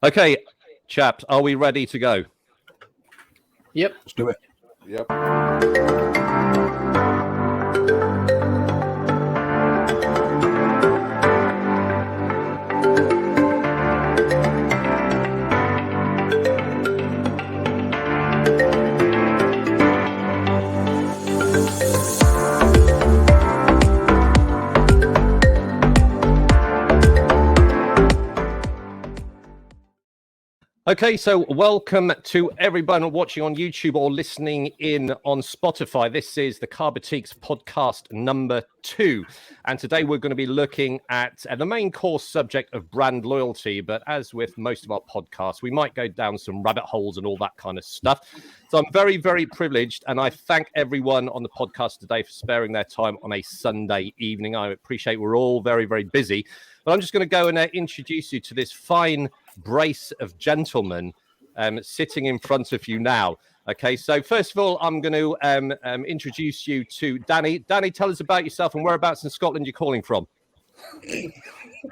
Okay, chaps, are we ready to go? Yep. Let's do it. Yep. Okay, so welcome to everyone watching on YouTube or listening in on Spotify. This is the Car Boutiques podcast number 2. And today we're going to be looking at the main core subject of brand loyalty. But as with most of our podcasts, we might go down some rabbit holes and all that kind of stuff. So I'm very, very privileged. And I thank everyone on the podcast today for sparing their time on a Sunday evening. I appreciate we're all very, very busy. But I'm just going to go and introduce you to this fine brace of gentlemen sitting in front of you now. Okay, so first of all, I'm going to introduce you to Danny. Danny, tell us about yourself and whereabouts in Scotland you're calling from.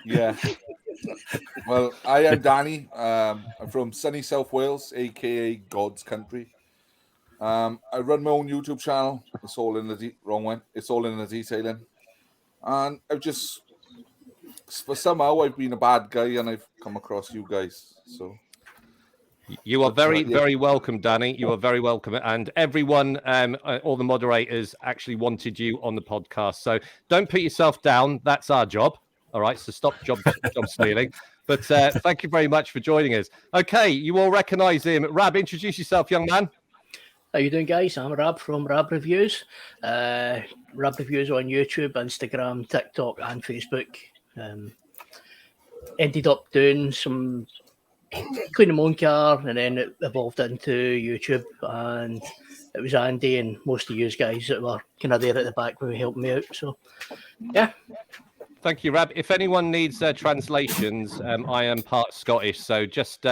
Yeah. Well, I am Danny. I'm from sunny South Wales, aka God's country. I run my own YouTube channel. It's all in the wrong one. It's all in the detailing, and somehow I've been a bad guy and I've come across you guys. So you are very, very welcome, Danny. You are very welcome. And everyone, all the moderators actually wanted you on the podcast. So don't put yourself down. That's our job. All right. So stop job stealing. But thank you very much for joining us. Okay. You all recognize him. Rab, introduce yourself, young man. How you doing, guys? I'm Rab from Rab Reviews. Rab Reviews on YouTube, Instagram, TikTok, and Facebook. Ended up doing some cleaning my own car, and then it evolved into YouTube. And it was Andy and most of you guys that were kind of there at the back who were helping me out. So, yeah. Thank you, Rab. If anyone needs translations, I am part Scottish, so just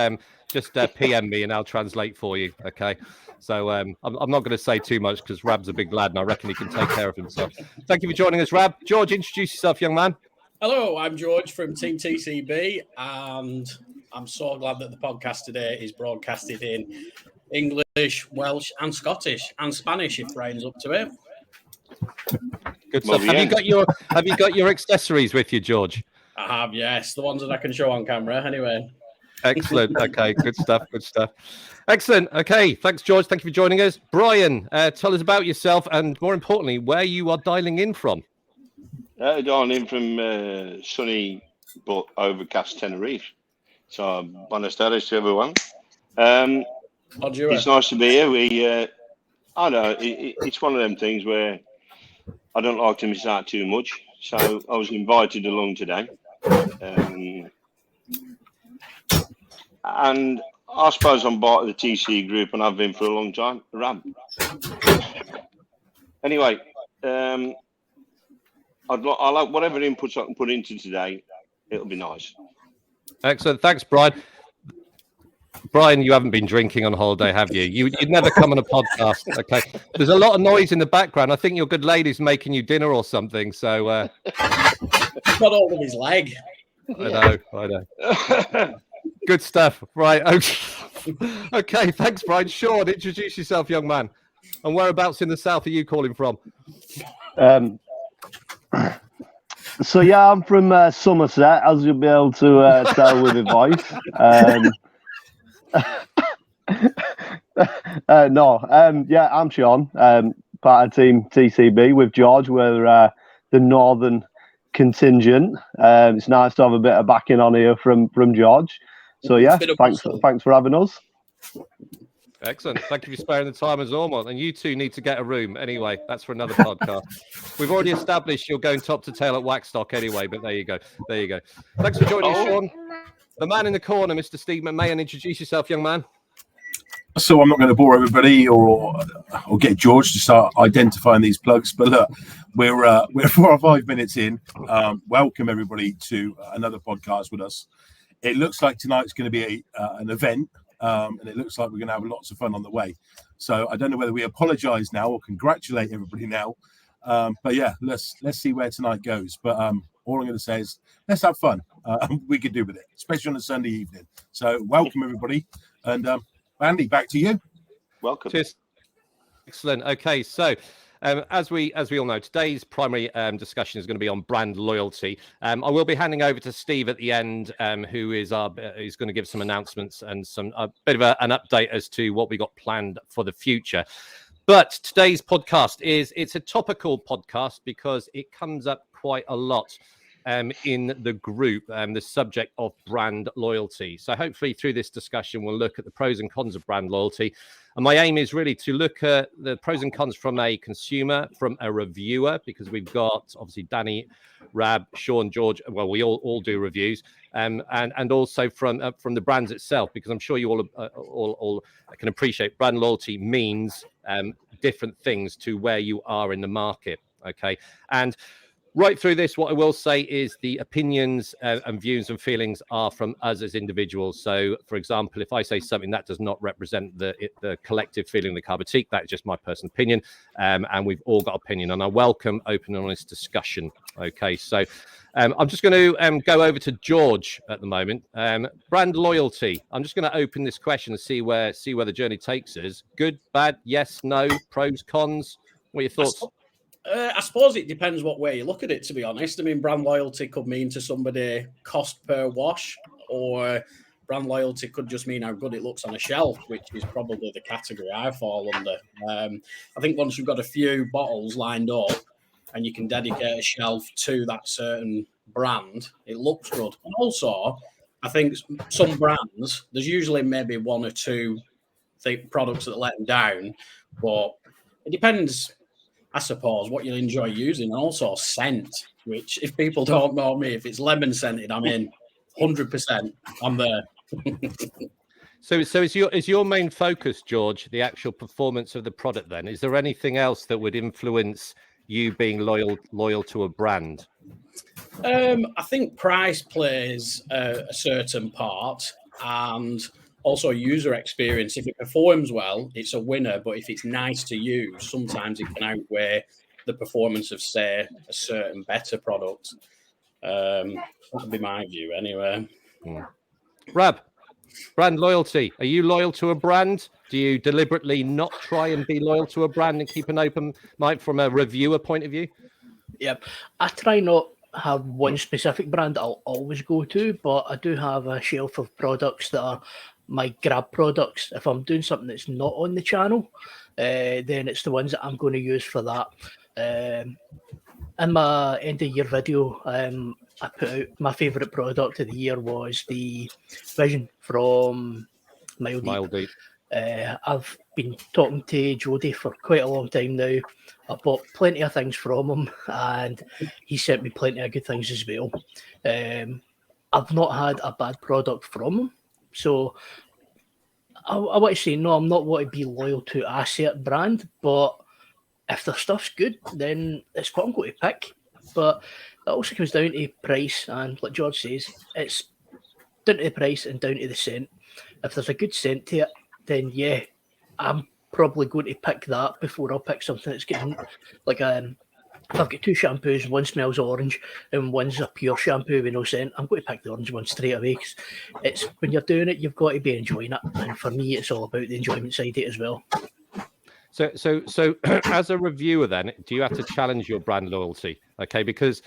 PM me and I'll translate for you. Okay. So I'm not going to say too much because Rab's a big lad and I reckon he can take care of himself. Thank you for joining us, Rab. George, introduce yourself, young man. Hello, I'm George from Team TCB, and I'm so glad that the podcast today is broadcasted in English, Welsh, and Scottish, and Spanish if Brian's up to it. Good stuff. Have you got your accessories with you, George? I have, yes, the ones that I can show on camera. Anyway. Excellent. Okay, good stuff. Good stuff. Excellent. Okay, thanks, George. Thank you for joining us. Brian, tell us about yourself and, more importantly, where you are dialing in from. Dialing in from sunny but overcast Tenerife. So, buenas tardes to everyone. It's nice to be here. I know it's one of them things where I don't like to miss out too much. So I was invited along today. And I suppose I'm part of the TC group and I've been for a long time. Rab. Anyway, I like whatever inputs I can put into today. It'll be nice. Excellent. Thanks, Brian. Brian, you haven't been drinking on holiday, have you? You'd never come on a podcast. Okay. There's a lot of noise in the background. I think your good lady's making you dinner or something. So got hold of his leg. I know. Good stuff. Right. Okay. Thanks, Brian. Sean, introduce yourself, young man. And whereabouts in the south are you calling from? So yeah, I'm from Somerset, as you'll be able to tell with the voice. Yeah, I'm Sean, part of Team TCB with George. We're the northern contingent. It's nice to have a bit of backing on here from George. So yeah, thanks for having us. Excellent. Thank you for sparing the time as normal. And you two need to get a room anyway. That's for another podcast. We've already established you're going top to tail at Waxstock anyway, but there you go. Thanks for joining us, Sean. The man in the corner, Mr. Steve McMahon. Introduce yourself, young man. So I'm not going to bore everybody or get George to start identifying these plugs, but look, we're 4 or 5 minutes in. Welcome everybody to another podcast with us. It looks like tonight's going to be an event. And it looks like we're going to have lots of fun on the way. So I don't know whether we apologise now or congratulate everybody now. But yeah, let's see where tonight goes. But all I'm going to say is let's have fun. we could do with it, especially on a Sunday evening. So welcome everybody, and Andy, back to you. Welcome. Cheers. Excellent. Okay, so as we all know, today's primary discussion is going to be on brand loyalty. I will be handing over to Steve at the end, who is going to give some announcements and a bit of an update as to what we got planned for the future. But today's podcast it's a topical podcast because it comes up quite a lot in the group, the subject of brand loyalty. So hopefully through this discussion, we'll look at the pros and cons of brand loyalty. And my aim is really to look at the pros and cons from a consumer, from a reviewer, because we've got obviously Danny, Rab, Sean, George. Well, we all do reviews, and also from the brands itself, because I'm sure you all can appreciate brand loyalty means different things to where you are in the market. Okay, and right through this, what I will say is the opinions and views and feelings are from us as individuals. So, for example, if I say something that does not represent the collective feeling of the Car Boutique, that's just my personal opinion. And we've all got opinion. And I welcome open and honest discussion. Okay, so I'm just going to go over to George at the moment. Brand loyalty. I'm just going to open this question and see where the journey takes us. Good, bad, yes, no, pros, cons. What are your thoughts? I suppose it depends what way you look at it, to be honest. I mean, brand loyalty could mean to somebody cost per wash, or brand loyalty could just mean how good it looks on a shelf, which is probably the category I fall under. I think once you've got a few bottles lined up and you can dedicate a shelf to that certain brand, it looks good. And also, I think some brands, there's usually maybe one or two products that let them down, but it depends, I suppose, what you'll enjoy using, and also scent, which if people don't know me, if it's lemon scented, I'm in 100%. I'm there. So is your main focus, George, the actual performance of the product then? Is there anything else that would influence you being loyal to a brand? I think price plays a certain part, and also user experience. If it performs well, it's a winner. But if it's nice to use, sometimes it can outweigh the performance of, say, a certain better product. That would be my view anyway. Rab, brand loyalty. Are you loyal to a brand? Do you deliberately not try and be loyal to a brand and keep an open mind from a reviewer point of view? Yep. I try not have one specific brand I'll always go to, but I do have a shelf of products that are my grab products. If I'm doing something that's not on the channel, then it's the ones that I'm going to use for that. In my end of year video, I put out my favourite product of the year was the Vision from Mile Deep. I've been talking to Jody for quite a long time now. I bought plenty of things from him, and he sent me plenty of good things as well. I've not had a bad product from him, so I want to say no. I'm not want to be loyal to a certain brand, but if their stuff's good, then it's what I'm going to pick. But it also comes down to price, and like George says, it's down to the price and down to the scent. If there's a good scent to it, then yeah, I'm probably going to pick that before I'll pick something that's getting like if I've got two shampoos, one smells orange and one's a pure shampoo with no scent, I'm going to pick the orange one straight away. Cause it's when you're doing it, you've got to be enjoying it, and for me, it's all about the enjoyment side of it as well. So as a reviewer, then, do you have to challenge your brand loyalty? Okay, because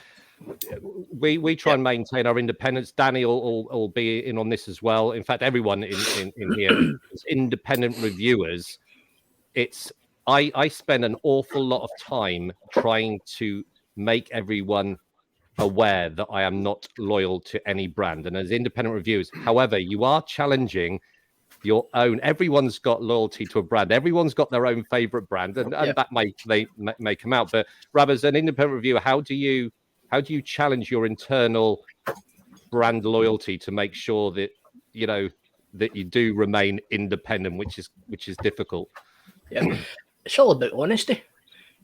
we try and maintain our independence. Danny will be in on this as well. In fact, everyone in here is independent reviewers. I spend an awful lot of time trying to make everyone aware that I am not loyal to any brand. And as independent reviewers, however, you are challenging your own. Everyone's got loyalty to a brand. Everyone's got their own favorite brand, and that may come out. But Rab, as an independent reviewer, how do you challenge your internal brand loyalty to make sure that that you do remain independent, which is difficult? Yeah, it's all about honesty.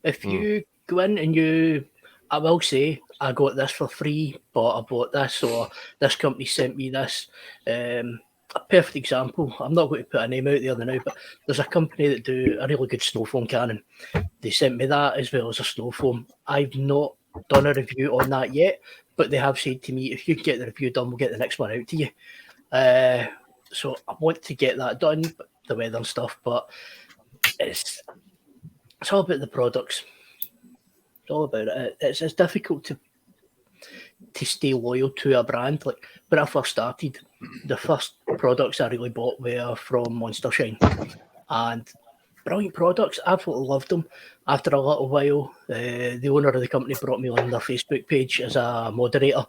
If you go in and I will say, I got this for free, but I bought this, or this company sent me this. A perfect example, I'm not going to put a name out there now, but there's a company that do a really good snow foam cannon. They sent me that as well as a snow foam. I've not done a review on that yet, but they have said to me, if you get the review done, we'll get the next one out to you. So I want to get that done, the weather and stuff, but it's all about the products. It's all about it. It's difficult to stay loyal to a brand. Like when I first started, the first products I really bought were from Monster Shine, and brilliant products. Absolutely loved them. After a little while, the owner of the company brought me on their Facebook page as a moderator.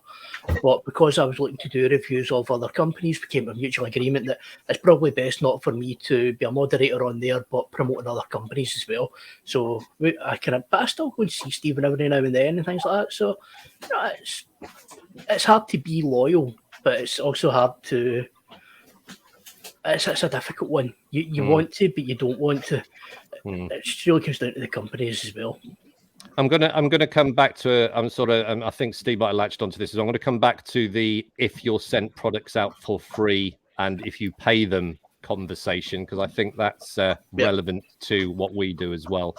But because I was looking to do reviews of other companies, we came to a mutual agreement that it's probably best not for me to be a moderator on there, but promoting other companies as well. So but I still go and see Stephen every now and then and things like that. So it's hard to be loyal, but it's also hard to. It's a difficult one. You want to, but you don't want to. It really comes down to the companies as well. I'm gonna come back to I think Steve might have latched onto this. I'm going to come back to the if you're sent products out for free and if you pay them conversation, because I think that's relevant to what we do as well.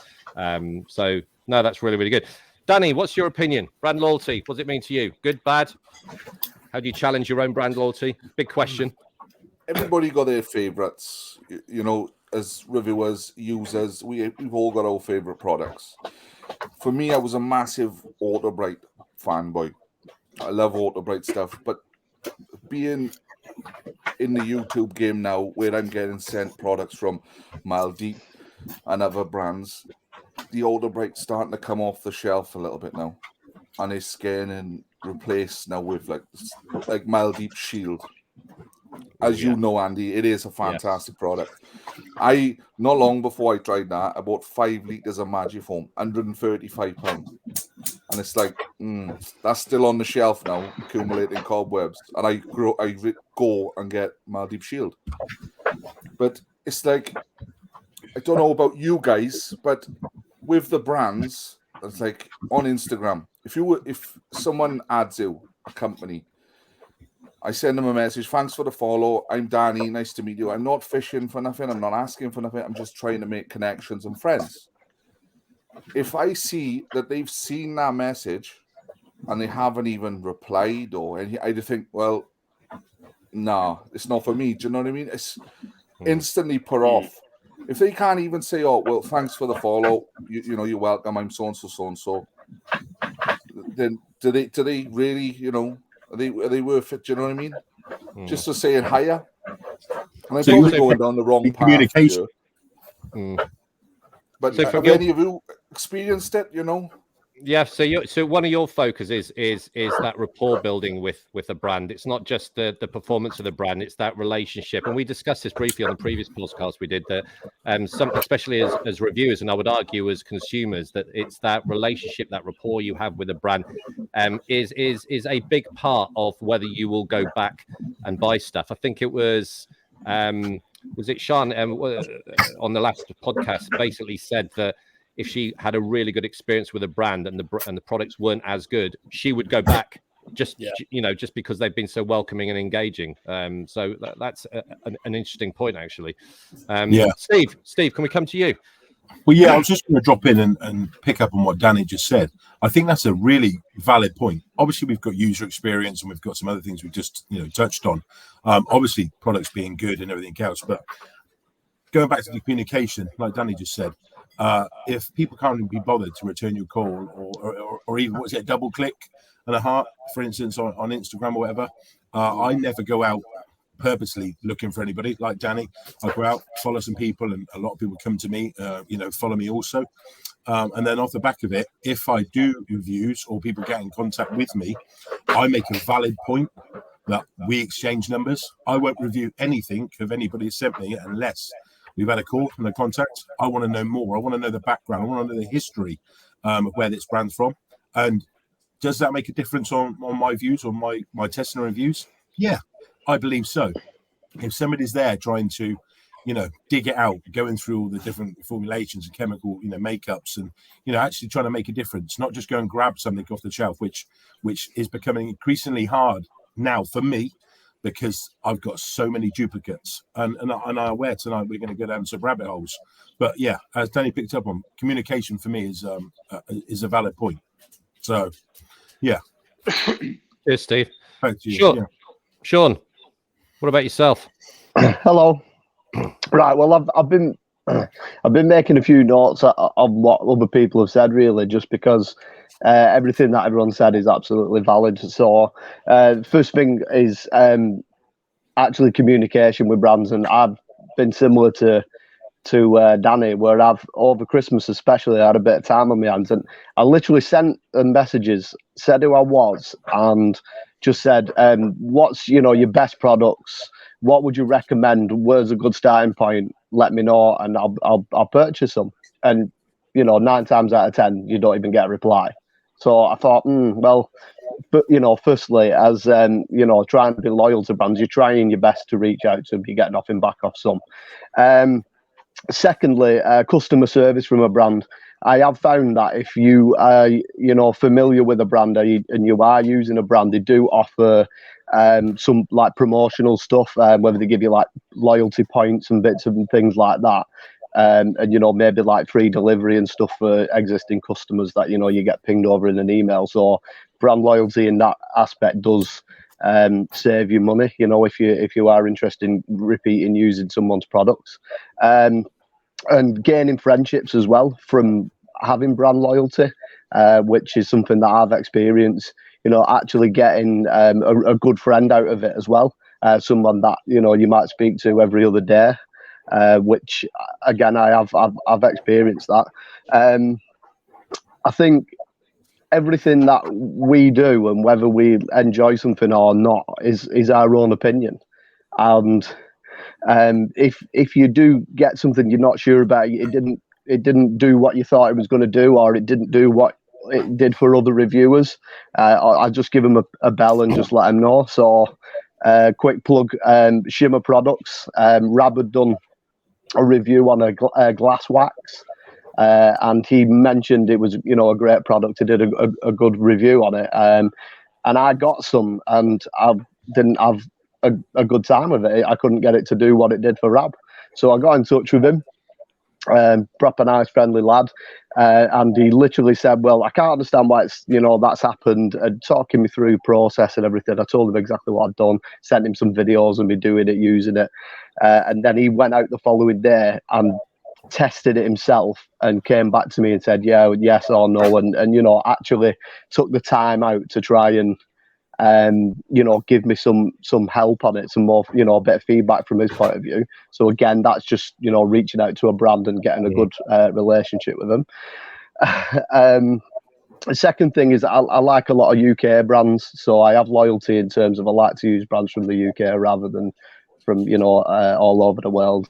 So no, that's really, really good. Danny, what's your opinion? Brand loyalty, what does it mean to you? Good, bad? How do you challenge your own brand loyalty? Big question. Everybody got their favorites, you know, as reviewers, users, we've all got our favorite products. For me, I was a massive Autobrite fanboy. I love Autobrite stuff, but being in the YouTube game now, where I'm getting sent products from Maldeep and other brands, the Autobrite's starting to come off the shelf a little bit now, and it's getting replaced now with like Maldeep Shield. As you know, Andy, it is a fantastic product. Not long before I tried that, I bought 5 litres of Magifoam, £135. And it's like, that's still on the shelf now, accumulating cobwebs. And I go and get Maldeep Shield. But it's like, I don't know about you guys, but with the brands, it's like on Instagram, if someone adds you, a company, I send them a message. Thanks for the follow. I'm Danny. Nice to meet you. I'm not fishing for nothing. I'm not asking for nothing. I'm just trying to make connections and friends. If I see that they've seen that message and they haven't even replied or anything, I just think, well, nah, it's not for me. Do you know what I mean? It's instantly put off. If they can't even say, oh, well, thanks for the follow. You know, you're welcome. I'm so-and-so, so-and-so. Then do they really, you know, are they worth it? Do you know what I mean? Just to say it higher. And I'm probably going down the wrong path here. But so have any of you experienced it, you know? Yeah, so one of your focuses is that rapport building with a brand. It's not just the performance of the brand; it's that relationship. And we discussed this briefly on the previous podcast we did. That especially as reviewers, and I would argue as consumers, that it's that relationship, that rapport you have with a brand, is a big part of whether you will go back and buy stuff. I think it was it Sean on the last podcast basically said that if she had a really good experience with a brand and the products weren't as good, she would go back just because they've been so welcoming and engaging. So that's an interesting point, actually. Steve, can we come to you? Well, yeah, I was just going to drop in and pick up on what Danny just said. I think that's a really valid point. Obviously, we've got user experience and we've got some other things we just touched on. Obviously, products being good and everything else, but going back to the communication, like Danny just said, if people can't be bothered to return your call or even, a double click and a heart, for instance, on Instagram or whatever, I never go out purposely looking for anybody like Danny. I go out, follow some people, and a lot of people come to me, follow me also. And then off the back of it, if I do reviews or people get in contact with me, I make a valid point that we exchange numbers. I won't review anything of anybody sent me unless we've had a call and a contact. I want to know more. I want to know the background. I want to know the history of where this brand's from. And does that make a difference on my views, on my testing and reviews? Yeah, I believe so. If somebody's there trying to, dig it out, going through all the different formulations and chemical, makeups, and actually trying to make a difference, not just go and grab something off the shelf, which is becoming increasingly hard now for me, because I've got so many duplicates, and I'm aware tonight we're going to go down some rabbit holes. But yeah, as Danny picked up on, communication for me is a valid point. So, yeah. Cheers, Steve. Thank you. Sure. Yeah. Sean, what about yourself? Hello. Right. Well, I've been making a few notes of what other people have said, really, just because everything that everyone said is absolutely valid. So, first thing is actually communication with brands, and I've been similar to Danny, where I've over Christmas especially had a bit of time on my hands, and I literally sent them messages, said who I was, and just said, "What's your best products? What would you recommend? Where's a good starting point? Let me know, and I'll purchase them." And 9 times out of 10, you don't even get a reply. So I thought, well, but firstly, as trying to be loyal to brands, you're trying your best to reach out to them, you get nothing back off some. Secondly, customer service from a brand. I have found that if you are, familiar with a brand and you are using a brand, they do offer some like promotional stuff, whether they give you like loyalty points and bits and things like that. And maybe like free delivery and stuff for existing customers that you get pinged over in an email. So brand loyalty in that aspect does save you money, if you are interested in repeating using someone's products, and gaining friendships as well from having brand loyalty, which is something that I've experienced. Actually getting a good friend out of it as well, someone that you might speak to every other day, which again I've experienced that. I think everything that we do and whether we enjoy something or not is our own opinion, and if you do get something you're not sure about, it didn't do what you thought it was going to do, or it didn't do what it did for other reviewers, I just give them a bell and just let them know. So quick plug, Shimmer Products, Rab had done a review on a glass wax, and he mentioned it was a great product. He did a good review on it, and I got some, and I didn't have a good time with it. I couldn't get it to do what it did for Rab, so I got in touch with him. Proper nice, friendly lad, and he literally said, "Well, I can't understand why it's that's happened," and talking me through process and everything. I told him exactly what I'd done, sent him some videos of me doing it, using it, and then he went out the following day and tested it himself and came back to me and said, "Yeah, yes or no," and actually took the time out to try and give me some help on it, some more, a bit of feedback from his point of view. So again, that's just, reaching out to a brand and getting a good relationship with them. The second thing is I like a lot of UK brands. So I have loyalty in terms of I like to use brands from the UK rather than from, all over the world,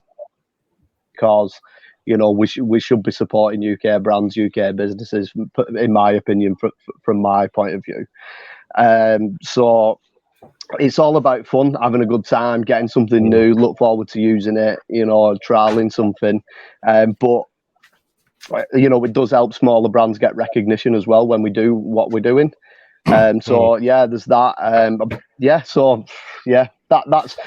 because we should be supporting UK brands, UK businesses, in my opinion, from my point of view. So it's all about fun, having a good time, getting something new, look forward to using it, trialing something. But it does help smaller brands get recognition as well when we do what we're doing. So yeah, there's that. That's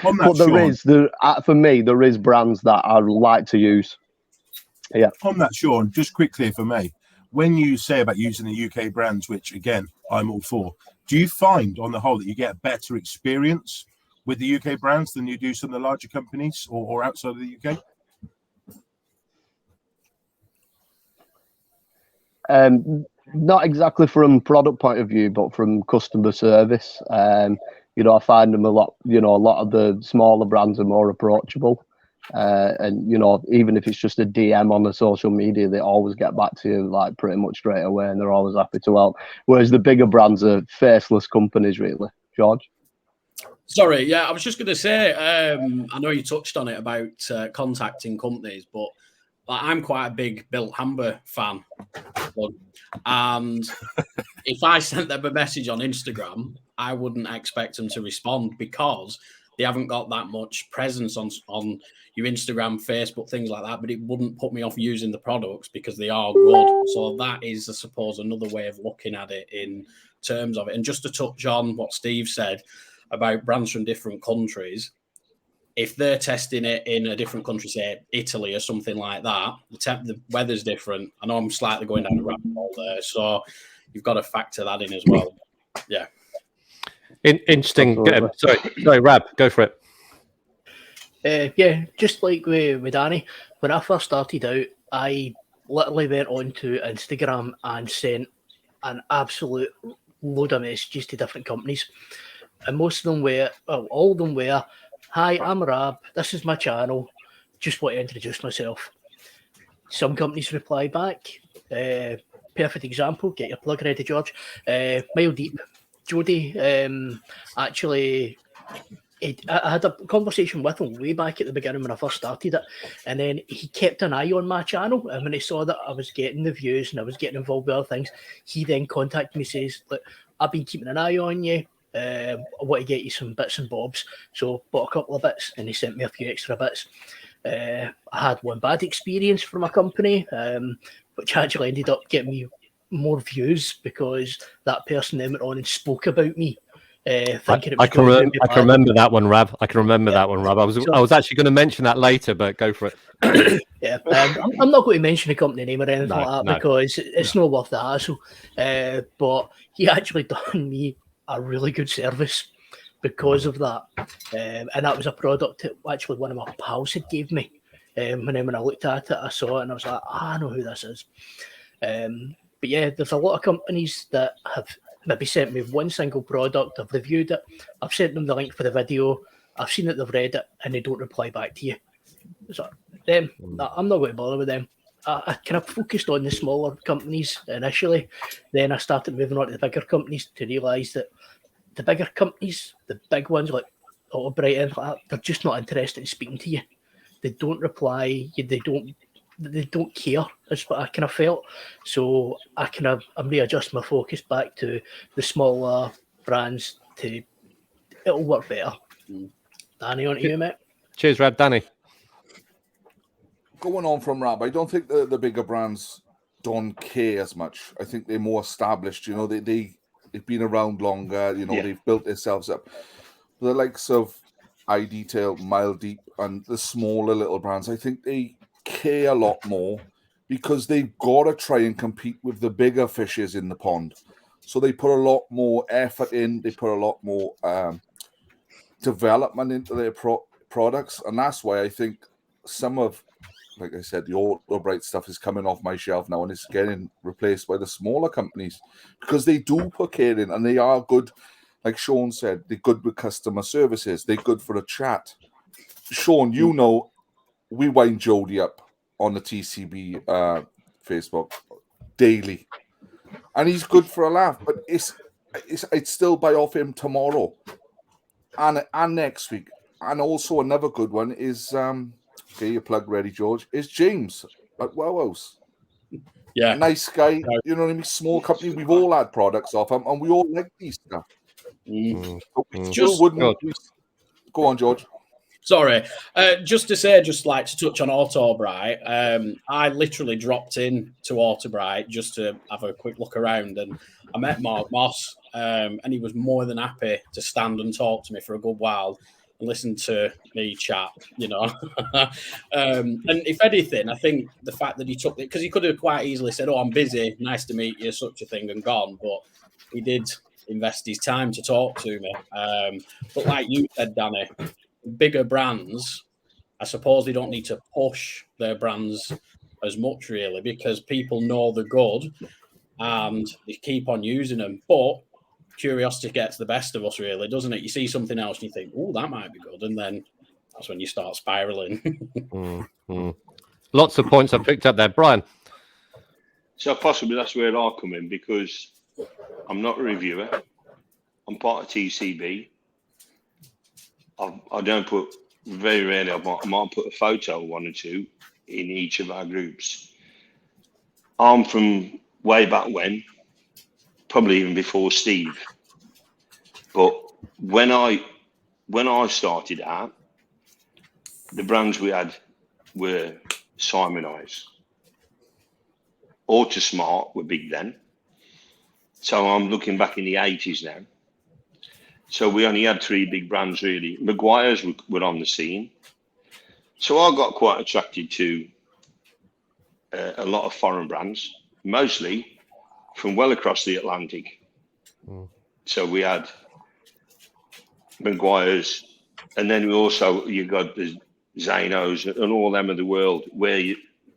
but for me there is brands that I like to use. Yeah. On that, Sean, just quickly, if I may, when you say about using the UK brands, which again I'm all for, do you find on the whole that you get a better experience with the UK brands than you do some of the larger companies or outside of the UK? Not exactly from product point of view, but from customer service. I find them a lot of the smaller brands are more approachable. And even if it's just a DM on the social media, they always get back to you like pretty much straight away, and they're always happy to help. Whereas the bigger brands are faceless companies, really. George? Sorry, yeah, I was just going to say, I know you touched on it about contacting companies, but I'm quite a big Bill Hamber fan, and if I sent them a message on Instagram, I wouldn't expect them to respond because they haven't got that much presence on your Instagram, Facebook, things like that, but it wouldn't put me off using the products because they are good. So that is, I suppose, another way of looking at it in terms of it. And just to touch on what Steve said about brands from different countries, if they're testing it in a different country, say Italy or something like that, the weather's different. I know I'm slightly going down the rabbit hole there, so you've got to factor that in as well. Yeah. Interesting. Absolutely. Sorry, Rab, go for it. Yeah, just like with Danny, when I first started out, I literally went on to Instagram and sent an absolute load of messages to different companies. And most of them were, well, all of them were, "Hi, I'm Rab, this is my channel, just want to introduce myself." Some companies reply back. Perfect example, get your plug ready, George. Mile Deep, Jody actually... I had a conversation with him way back at the beginning when I first started it, and then he kept an eye on my channel, and when he saw that I was getting the views and I was getting involved with other things, he then contacted me, says, "Look, I've been keeping an eye on you, I want to get you some bits and bobs." So bought a couple of bits, and he sent me a few extra bits. I had one bad experience from a company, which actually ended up getting me more views because that person then went on and spoke about me. Thinking I can remember that one, Rab. I can remember that one, Rab. I was actually going to mention that later, but go for it. Yeah, I'm not going to mention a company name or anything like that No. because it's not worth the hassle. But he actually done me a really good service because of that, and that was a product that actually one of my pals had gave me. And then when I looked at it, I saw it and I was like, I know who this is. But yeah, there's a lot of companies that have maybe sent me one single product. I've reviewed it. I've sent them the link for the video. I've seen that they've read it and they don't reply back to you. So them, I'm not going to bother with them. I kind of focused on the smaller companies initially. Then I started moving on to the bigger companies to realise that the bigger companies, the big ones like Autobright and like that, they're just not interested in speaking to you. They don't reply. They don't care. That's what I kind of felt. So I'm readjusting my focus back to the smaller brands. It'll work better. Danny, on to you, mate. Cheers, Rab. Danny. Going on from Rab, I don't think the bigger brands don't care as much. I think they're more established. You know, they've been around longer. You know, they've built themselves up. The likes of iDetail, Mile Deep, and the smaller little brands, I think they care a lot more because they've got to try and compete with the bigger fishes in the pond. So they put a lot more effort in. They put a lot more development into their products, and that's why I think some of, like I said, the Autobright stuff is coming off my shelf now and it's getting replaced by the smaller companies because they do put care in and they are good. Like Sean said, they're good with customer services. They're good for a chat. Sean, you know, we wind Jody up on the TCB Facebook daily, and he's good for a laugh. But I'd still buy off him tomorrow and next week. And also another good one is get your plug ready, George. Is James at Wow House. Yeah, nice guy. You know what I mean? Small company. We've all had products off him, and we all like these stuff. Go on, George. Sorry, just like to touch on Autobright. I literally dropped in to Autobright just to have a quick look around, and I met Mark Moss, and he was more than happy to stand and talk to me for a good while and listen to me chat, you know. And if anything, I think the fact that he took it, because he could have quite easily said, "Oh, I'm busy, nice to meet you," such a thing, and gone, but he did invest his time to talk to me. But like you said, Danny, bigger brands, I suppose they don't need to push their brands as much, really, because people know they're good and they keep on using them. But curiosity gets the best of us, really, doesn't it? You see something else and you think, "Oh, that might be good," and then that's when you start spiraling. Lots of points I picked up there, Brian. So possibly that's where I come in, because I'm not a reviewer. I'm part of TCB. I don't put, very rarely, I might put a photo, one or two, in each of our groups. I'm from way back when, probably even before Steve. But when I started out, the brands we had were Simonized. Autosmart were big then. So I'm looking back in the 80s now. So we only had three big brands, really. Maguire's were on the scene. So I got quite attracted to a lot of foreign brands, mostly from well across the Atlantic. So we had Maguire's, and then you got the Zanos and all them of the world where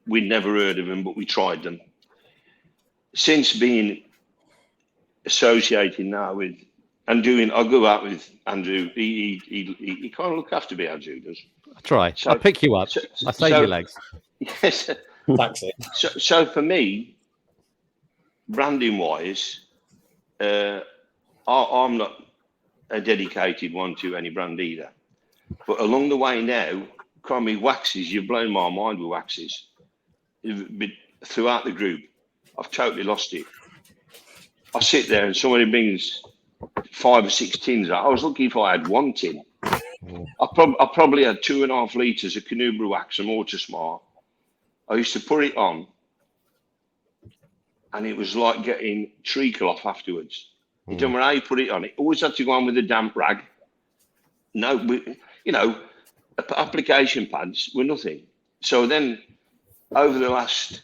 we'd never heard of them, but we tried them. Since being associated now with I go out with Andrew. He kind of look after me, Andrew does. I try. I'll pick you up. I save your legs. Yes. Taxi. So for me, branding wise, I'm not a dedicated one to any brand either. But along the way now, crummy waxes, you've blown my mind with waxes. Throughout the group, I've totally lost it. I sit there and somebody brings 5 or 6 tins out. I was lucky if I had 1 tin. I probably had 2.5 litres of Canubra wax and Water Smart. I used to put it on, and it was like getting treacle off afterwards. It don't matter how you put it on. It always had to go on with a damp rag. No, application pads were nothing. So then, over the last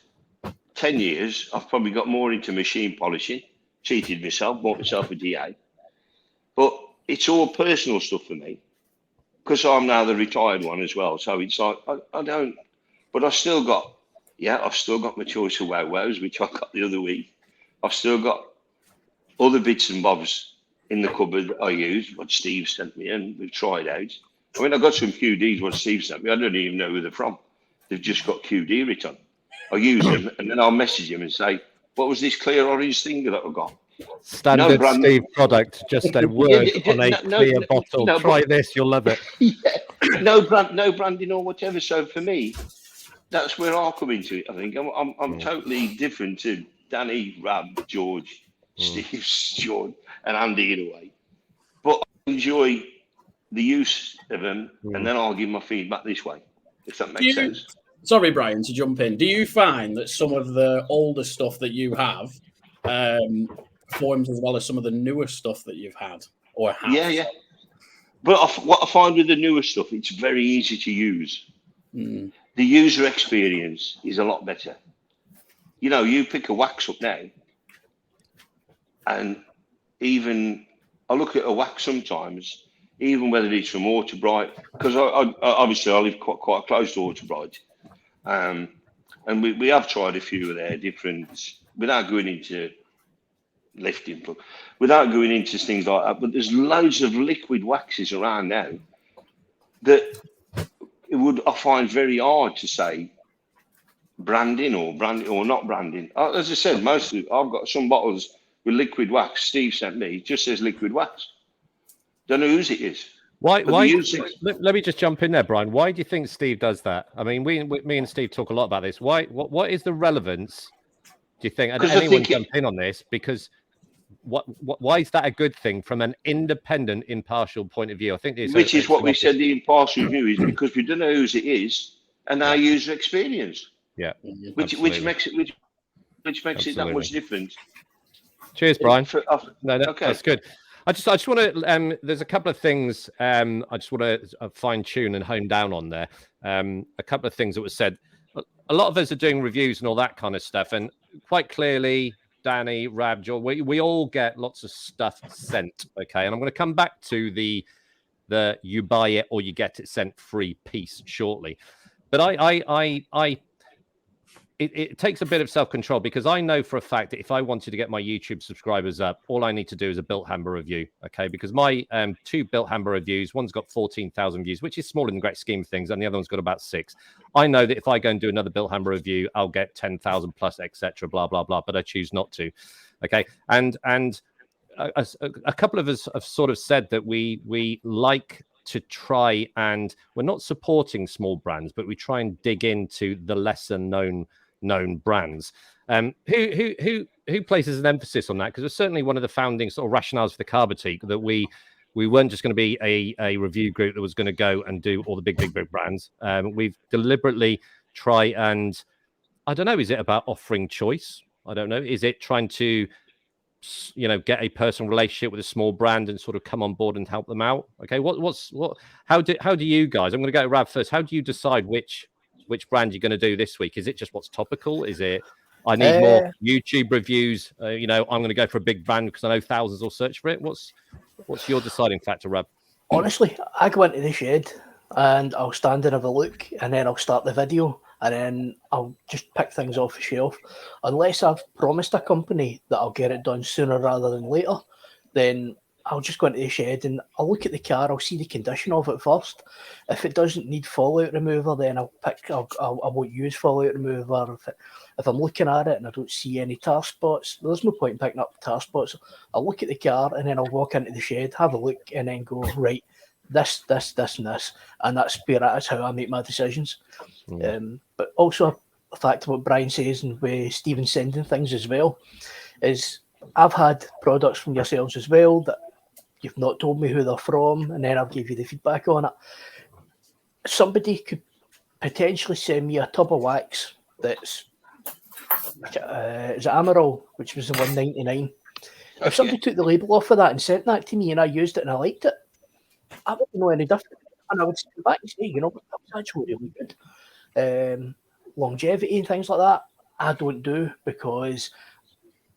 10 years, I've probably got more into machine polishing. Cheated myself, bought myself a DA. But it's all personal stuff for me, because I'm now the retired one as well. So it's like, I don't, but I've still got my choice of wow-wows, which I got the other week. I've still got other bits and bobs in the cupboard that I use, what Steve sent me, and we've tried out. I mean, I got some QDs, what Steve sent me. I don't even know who they're from. They've just got QD written. I use them, and then I'll message him and say, what was this clear orange thing that I got? Standard Steve product, just a word on a clear bottle. Try this, you'll love it. Yeah. No branding or whatever. So for me, that's where I come into it. I think I'm totally different to Danny, Rab, George, Steve, Sean, and Andy in a way. But I enjoy the use of them, and then I'll give my feedback this way, if that makes sense. Sorry, Brian, to jump in. Do you find that some of the older stuff that you have forms as well as some of the newer stuff that you've had or have? Yeah. But what I find with the newer stuff, it's very easy to use. The user experience is a lot better. You pick a wax up now, and even I look at a wax sometimes, even whether it's from Water Bright, because I obviously I live quite close to Water Bright. And we have tried a few of their different, without going into lifting, without going into things like that. But there's loads of liquid waxes around now that I find very hard to say branding or not branding. As I said, I've got some bottles with liquid wax. Steve sent me, it just says liquid wax. Don't know whose it is. Why? Let me just jump in there, Brian. Why do you think Steve does that? I mean, me and Steve talk a lot about this. Why? What is the relevance? Do you think? And anyone jump in on this? Because why is that a good thing from an independent, impartial point of view? I think which is what we said. The impartial view is because we don't know whose it is and our user experience. Yeah, which makes it that much different. Cheers, Brian. No, okay. That's good. I just want to. There's a couple of things I just want to fine tune and hone down on there. A couple of things that was said. A lot of us are doing reviews and all that kind of stuff, and quite clearly, Danny, Rab, Joel, we all get lots of stuff sent. Okay, and I'm going to come back to the you buy it or you get it sent free piece shortly. But it takes a bit of self-control, because I know for a fact that if I wanted to get my YouTube subscribers up, all I need to do is a Built Hammer review, okay? Because my 2 Built Hammer reviews, one's got 14,000 views, which is small in the great scheme of things, and the other one's got about 6. I know that if I go and do another Built Hammer review, I'll get 10,000 plus, etc., blah, blah, blah, but I choose not to, okay? And a couple of us have sort of said that we like to try, and we're not supporting small brands, but we try and dig into the lesser known brands. Who places an emphasis on that? Because it's certainly one of the founding sort of rationales for the Car Boutique, that we weren't just going to be a review group that was going to go and do all the big brands. We've deliberately try and, I don't know, is it about offering choice? I don't know. Is it trying to get a personal relationship with a small brand and sort of come on board and help them out? Okay, how do you guys? I'm going to go to Rab first. How do you decide which brand you're going to do this week? Is it just what's topical? Is it I need more YouTube reviews? I'm going to go for a big brand because I know thousands will search for it. What's your deciding factor, Rab? Honestly, I go into the shed and I'll stand and have a look, and then I'll start the video, and then I'll just pick things off the shelf. Unless I've promised a company that I'll get it done sooner rather than later, then I'll just go into the shed and I'll look at the car. I'll see the condition of it first. If it doesn't need fallout remover, then I won't use fallout remover. If I'm looking at it and I don't see any tar spots, there's no point in picking up tar spots. I'll look at the car and then I'll walk into the shed, have a look, and then go, right, this, and this. And that's how I make my decisions. But also the fact of what Brian says, and with Stephen sending things as well, is I've had products from yourselves as well that you've not told me who they're from, and then I'll give you the feedback on it. Somebody could potentially send me a tub of wax that's is it Amaral, which was the $1.99. If somebody took the label off of that and sent that to me and I used it and I liked it, I wouldn't know any different. And I would send it back and say, you know, that was actually really good. Longevity and things like that, I don't do, because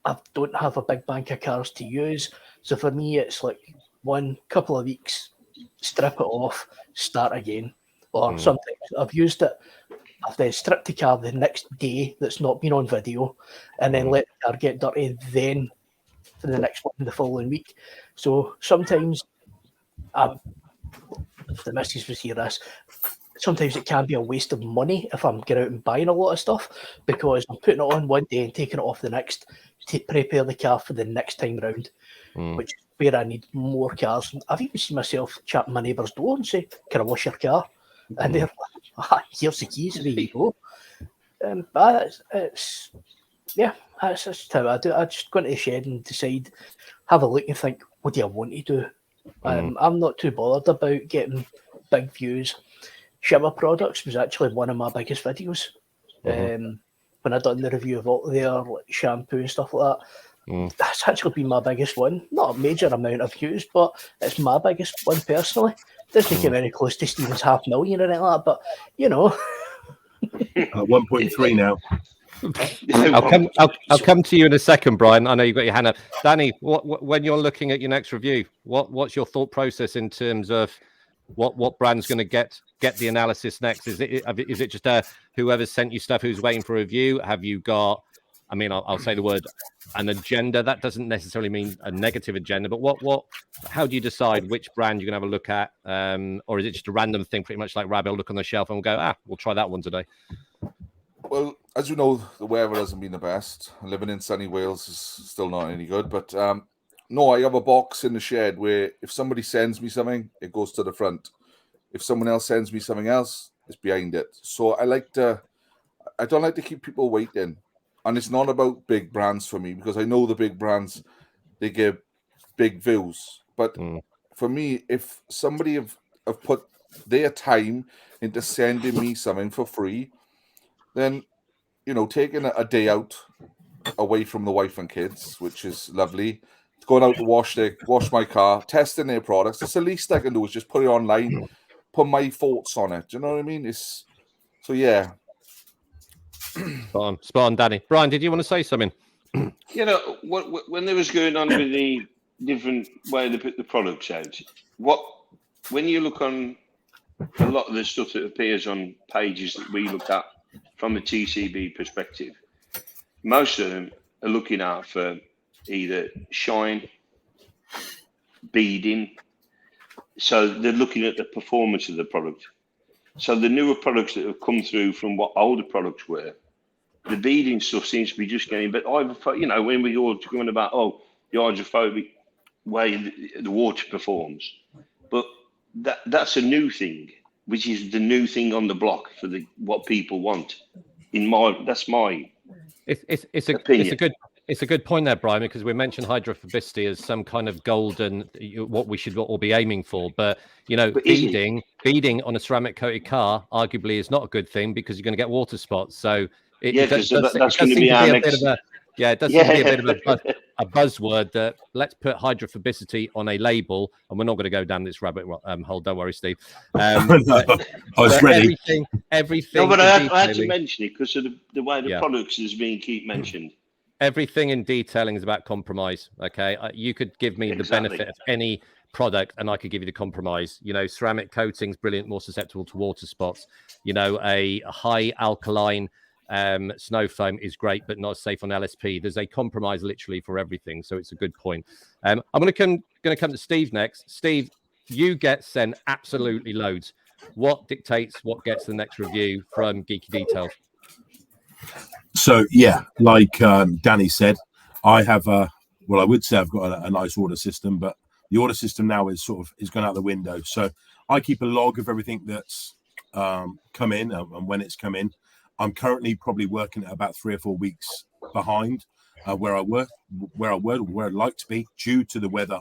I don't have a big bank of cars to use. So for me, it's like one couple of weeks, strip it off, start again. Or sometimes I've used it, I've then stripped the car the next day that's not been on video, and then let the car get dirty, then for the next one the following week. So sometimes, if the missus was here, sometimes it can be a waste of money if I'm going out and buying a lot of stuff, because I'm putting it on one day and taking it off the next to prepare the car for the next time round, which is where I need more cars. I've even seen myself chat my neighbour's door and say, "Can I wash your car?" And they're like, "Here's the keys, there you go." But that's how I do it. I just go into the shed and decide, have a look and think, what do I want to do? I'm not too bothered about getting big views. Shimmer Products was actually one of my biggest videos. When I done the review of all their shampoo and stuff like that, that's actually been my biggest one. Not a major amount of views, but it's my biggest one personally. Doesn't get very close to Stephen's 500,000 or anything like that, but you know. 1.3 now. I'll come to you in a second, Brian. I know you've got your hand up. Danny, when you're looking at your next review, what's your thought process in terms of what brand's going to get the analysis next? Is it just whoever sent you stuff who's waiting for a review? Have you got, I mean, I'll say the word, an agenda? That doesn't necessarily mean a negative agenda, but how do you decide which brand you're going to have a look at? Or is it just a random thing, pretty much like Rabbit, look on the shelf and we'll go, we'll try that one today? Well, as you know, the weather hasn't been the best. Living in sunny Wales is still not any good. But no, I have a box in the shed where if somebody sends me something, it goes to the front. If someone else sends me something else, it's behind it. So I don't like to keep people waiting. And it's not about big brands for me, because I know the big brands, they give big views. But for me, if somebody have put their time into sending me something for free, then, you know, taking a day out away from the wife and kids, which is lovely, going out to wash my car, testing their products, it's the least I can do is just put it online, put my thoughts on it. Do you know what I mean? Yeah. Spot on, Danny. Brian, did you want to say something? You know, when there was going on with the different way they put the products out, when you look on a lot of the stuff that appears on pages that we look at from a TCB perspective, most of them are looking out for either shine, beading. So they're looking at the performance of the product. So the newer products that have come through from what older products were, the beading stuff seems to be just getting, but you know, when we all talking about, the hydrophobic way the water performs, but that's a new thing, which is the new thing on the block for what people want. That's my opinion. It's a good point there, Brian, because we mentioned hydrophobicity as some kind of golden, what we should all be aiming for. But, you know, beading on a ceramic coated car arguably is not a good thing, because you're going to get water spots. So that's going to be our next. It does seem to be a bit of a buzzword that let's put hydrophobicity on a label, and we're not going to go down this rabbit hole. Don't worry, Steve. I was ready. Everything. No, but I had to mention it because of the way the products is being keep mentioned. Everything in detailing is about compromise. Okay, you could give me the benefit of any product, and I could give you the compromise. You know, ceramic coatings, brilliant, more susceptible to water spots. You know, a high alkaline snow foam is great, but not safe on LSP. There's a compromise literally for everything, so it's a good point. I'm going to come to Steve next. Steve, you get sent absolutely loads. What dictates what gets the next review from Geeky Details? So yeah, like Danny said, I have I would say I've got a nice order system, but the order system now is gone out the window. So I keep a log of everything that's come in and when it's come in. I'm currently probably working at about 3 or 4 weeks behind where I'd like to be, due to the weather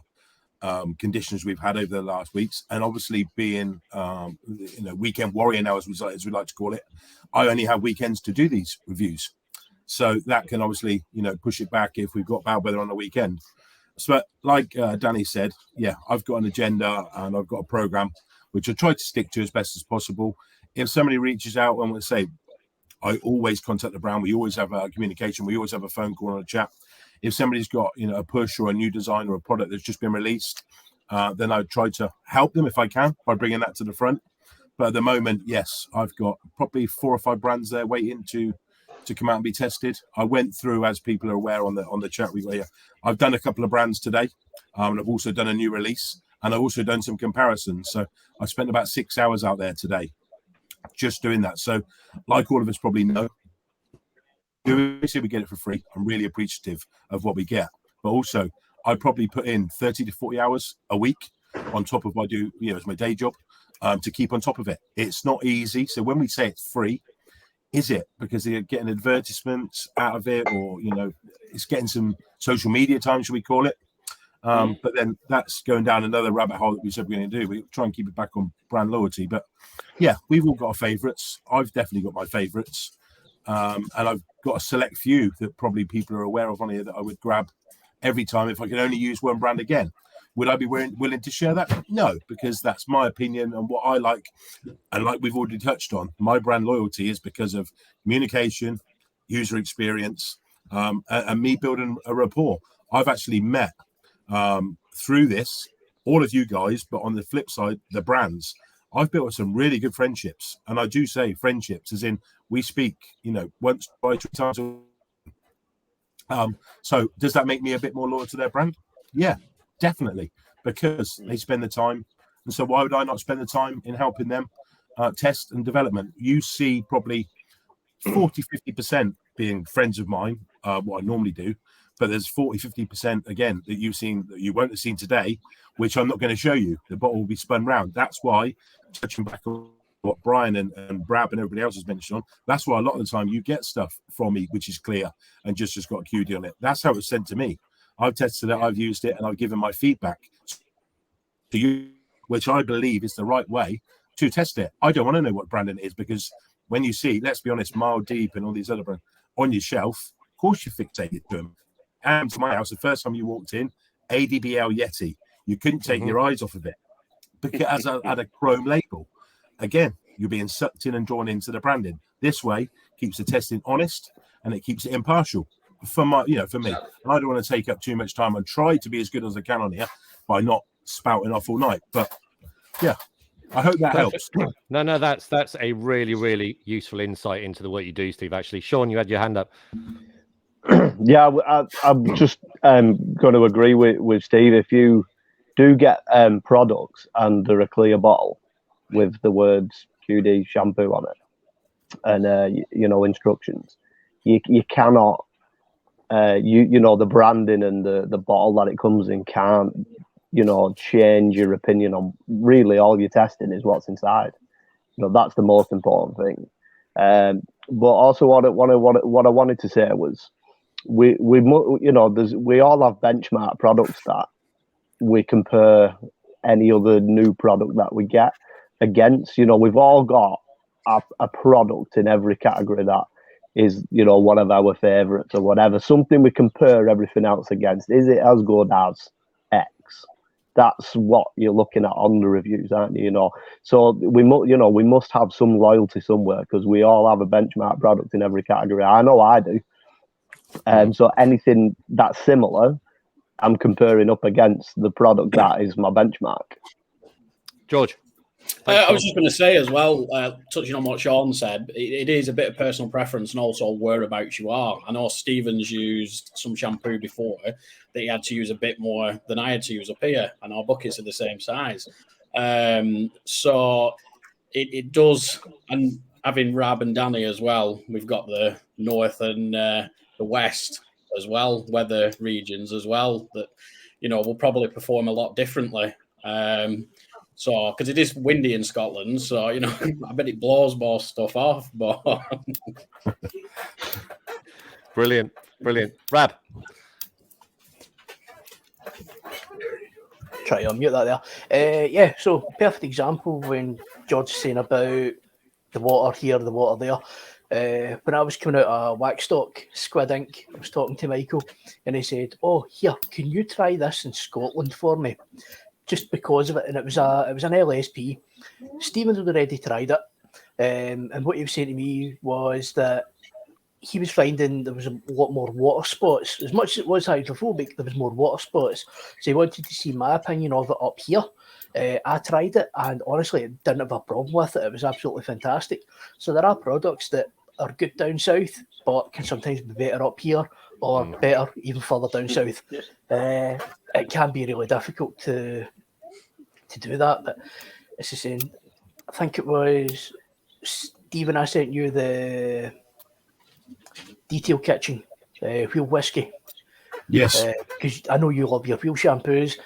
conditions we've had over the last weeks, and obviously being weekend warrior now, as we like to call it. I only have weekends to do these reviews, so that can obviously push it back if we've got bad weather on the weekend. So like Danny said, yeah, I've got an agenda and I've got a program which I try to stick to as best as possible. If somebody reaches out and will say, I always contact the brand. We always have communication. We always have a phone call and a chat. If somebody's got a push or a new design or a product that's just been released, then I try to help them if I can by bringing that to the front. But at the moment, yes, I've got probably 4 or 5 brands there waiting to come out and be tested. I went through, as people are aware on the chat we got here, I've done a couple of brands today, and I've also done a new release, and I've also done some comparisons. So I spent about 6 hours out there today just doing that. So like all of us probably know, we get it for free. I'm really appreciative of what we get, but also I probably put in 30 to 40 hours a week on top of what I do as my day job, to keep on top of it. It's not easy. So when we say it's free, is it because they're getting advertisements out of it, or it's getting some social media time, should we call it? But then that's going down another rabbit hole that we said we're going to do. We try and keep it back on brand loyalty. But yeah, we've all got our favourites. I've definitely got my favourites. And I've got a select few that probably people are aware of on here that I would grab every time if I could only use one brand again. Would I be willing to share that? No, because that's my opinion and what I like. And like we've already touched on, my brand loyalty is because of communication, user experience, and me building a rapport. I've actually met through this all of you guys, but on the flip side, the brands. I've built some really good friendships, and I do say friendships as in we speak once, twice, 3 times a week. So does that make me a bit more loyal to their brand? Yeah, definitely, because they spend the time. And so why would I not spend the time in helping them test and development? You see probably 40-50% being friends of mine, what I normally do, but there's 40-50% again that you've seen that you won't have seen today, which I'm not going to show you. The bottle will be spun round. That's why, touching back on what Brian and Brad and everybody else has mentioned on, that's why a lot of the time you get stuff from me which is clear and just got a QD on it. That's how it was sent to me. I've tested it, I've used it, and I've given my feedback to you, which I believe is the right way to test it. I don't want to know what brand it is, because when you see, let's be honest, Mile Deep and all these other brands on your shelf, of course you're fixated to them. And to my house, the first time you walked in, ADBL Yeti, you couldn't take your eyes off of it because it had a chrome label. Again, you're being sucked in and drawn into the branding. This way keeps the testing honest and it keeps it impartial. For me, I don't want to take up too much time and try to be as good as I can on here by not spouting off all night. But yeah, I hope that helps. No, that's a really, really useful insight into the work you do, Steve. Actually, Sean, you had your hand up. Yeah, I'm just going to agree with Steve. If you do get products under a clear bottle with the words QD shampoo on it and instructions, you cannot the branding and the bottle that it comes in can't change your opinion on really all you're testing is what's inside. That's the most important thing. But also what I wanted to say was we all have benchmark products that we compare any other new product that we get against. We've all got a product in every category that is one of our favorites or whatever, something we compare everything else against. Is it as good as X? That's what you're looking at on the reviews, aren't you? So we must have some loyalty somewhere, because we all have a benchmark product in every category. I know I do. So anything that's similar, I'm comparing up against the product that is my benchmark. George. I was just going to say as well, touching on what Sean said, it is a bit of personal preference and also whereabouts you are. I know Stephen's used some shampoo before that he had to use a bit more than I had to use up here, and our buckets are the same size. So it does, and having Rab and Danny as well, we've got the north and the west as well, weather regions as well, that, you know, will probably perform a lot differently. So, because it is windy in Scotland, so, you know, I bet it blows more stuff off. But Brilliant. Rab. Try to unmute that there. Yeah, so perfect example when George is saying about the water here, the water there. When I was coming out of Waxstock Squid Ink, I was talking to Michael, and he said, "Oh, here, can you try this in Scotland for me?" Just because of it, and it was an LSP. Stephen had already tried it, and what he was saying to me was that he was finding there was a lot more water spots. As much as it was hydrophobic, there was more water spots. So he wanted to see my opinion of it up here. I tried it, and honestly, it didn't have a problem with it. It was absolutely fantastic. So there are products that are good down south, but can sometimes be better up here, or better even further down south. It can be really difficult to do that, but it's the same. I think it was Stephen, I sent you the Detail Kitchen wheel whiskey. Yes. Because I know you love your wheel shampoos.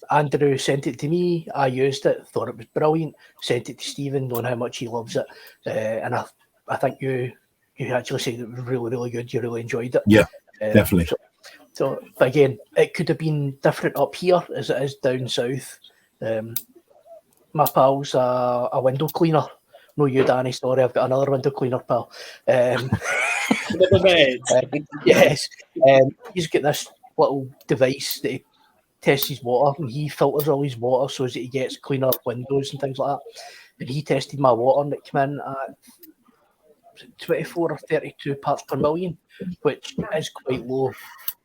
Andrew sent it to me. I used it, thought it was brilliant. Sent it to Stephen, knowing how much he loves it. And I think you actually said it was really, really good. You really enjoyed it. Yeah, definitely. So, but again, it could have been different up here as it is down south. My pal's a window cleaner. No, you, Danny. Sorry, I've got another window cleaner, pal. Yes. He's got this little device that he tests his water, and he filters all his water so that he gets cleaner windows and things like that. And he tested my water, and it came in at 24 or 32 parts per million, which is quite low.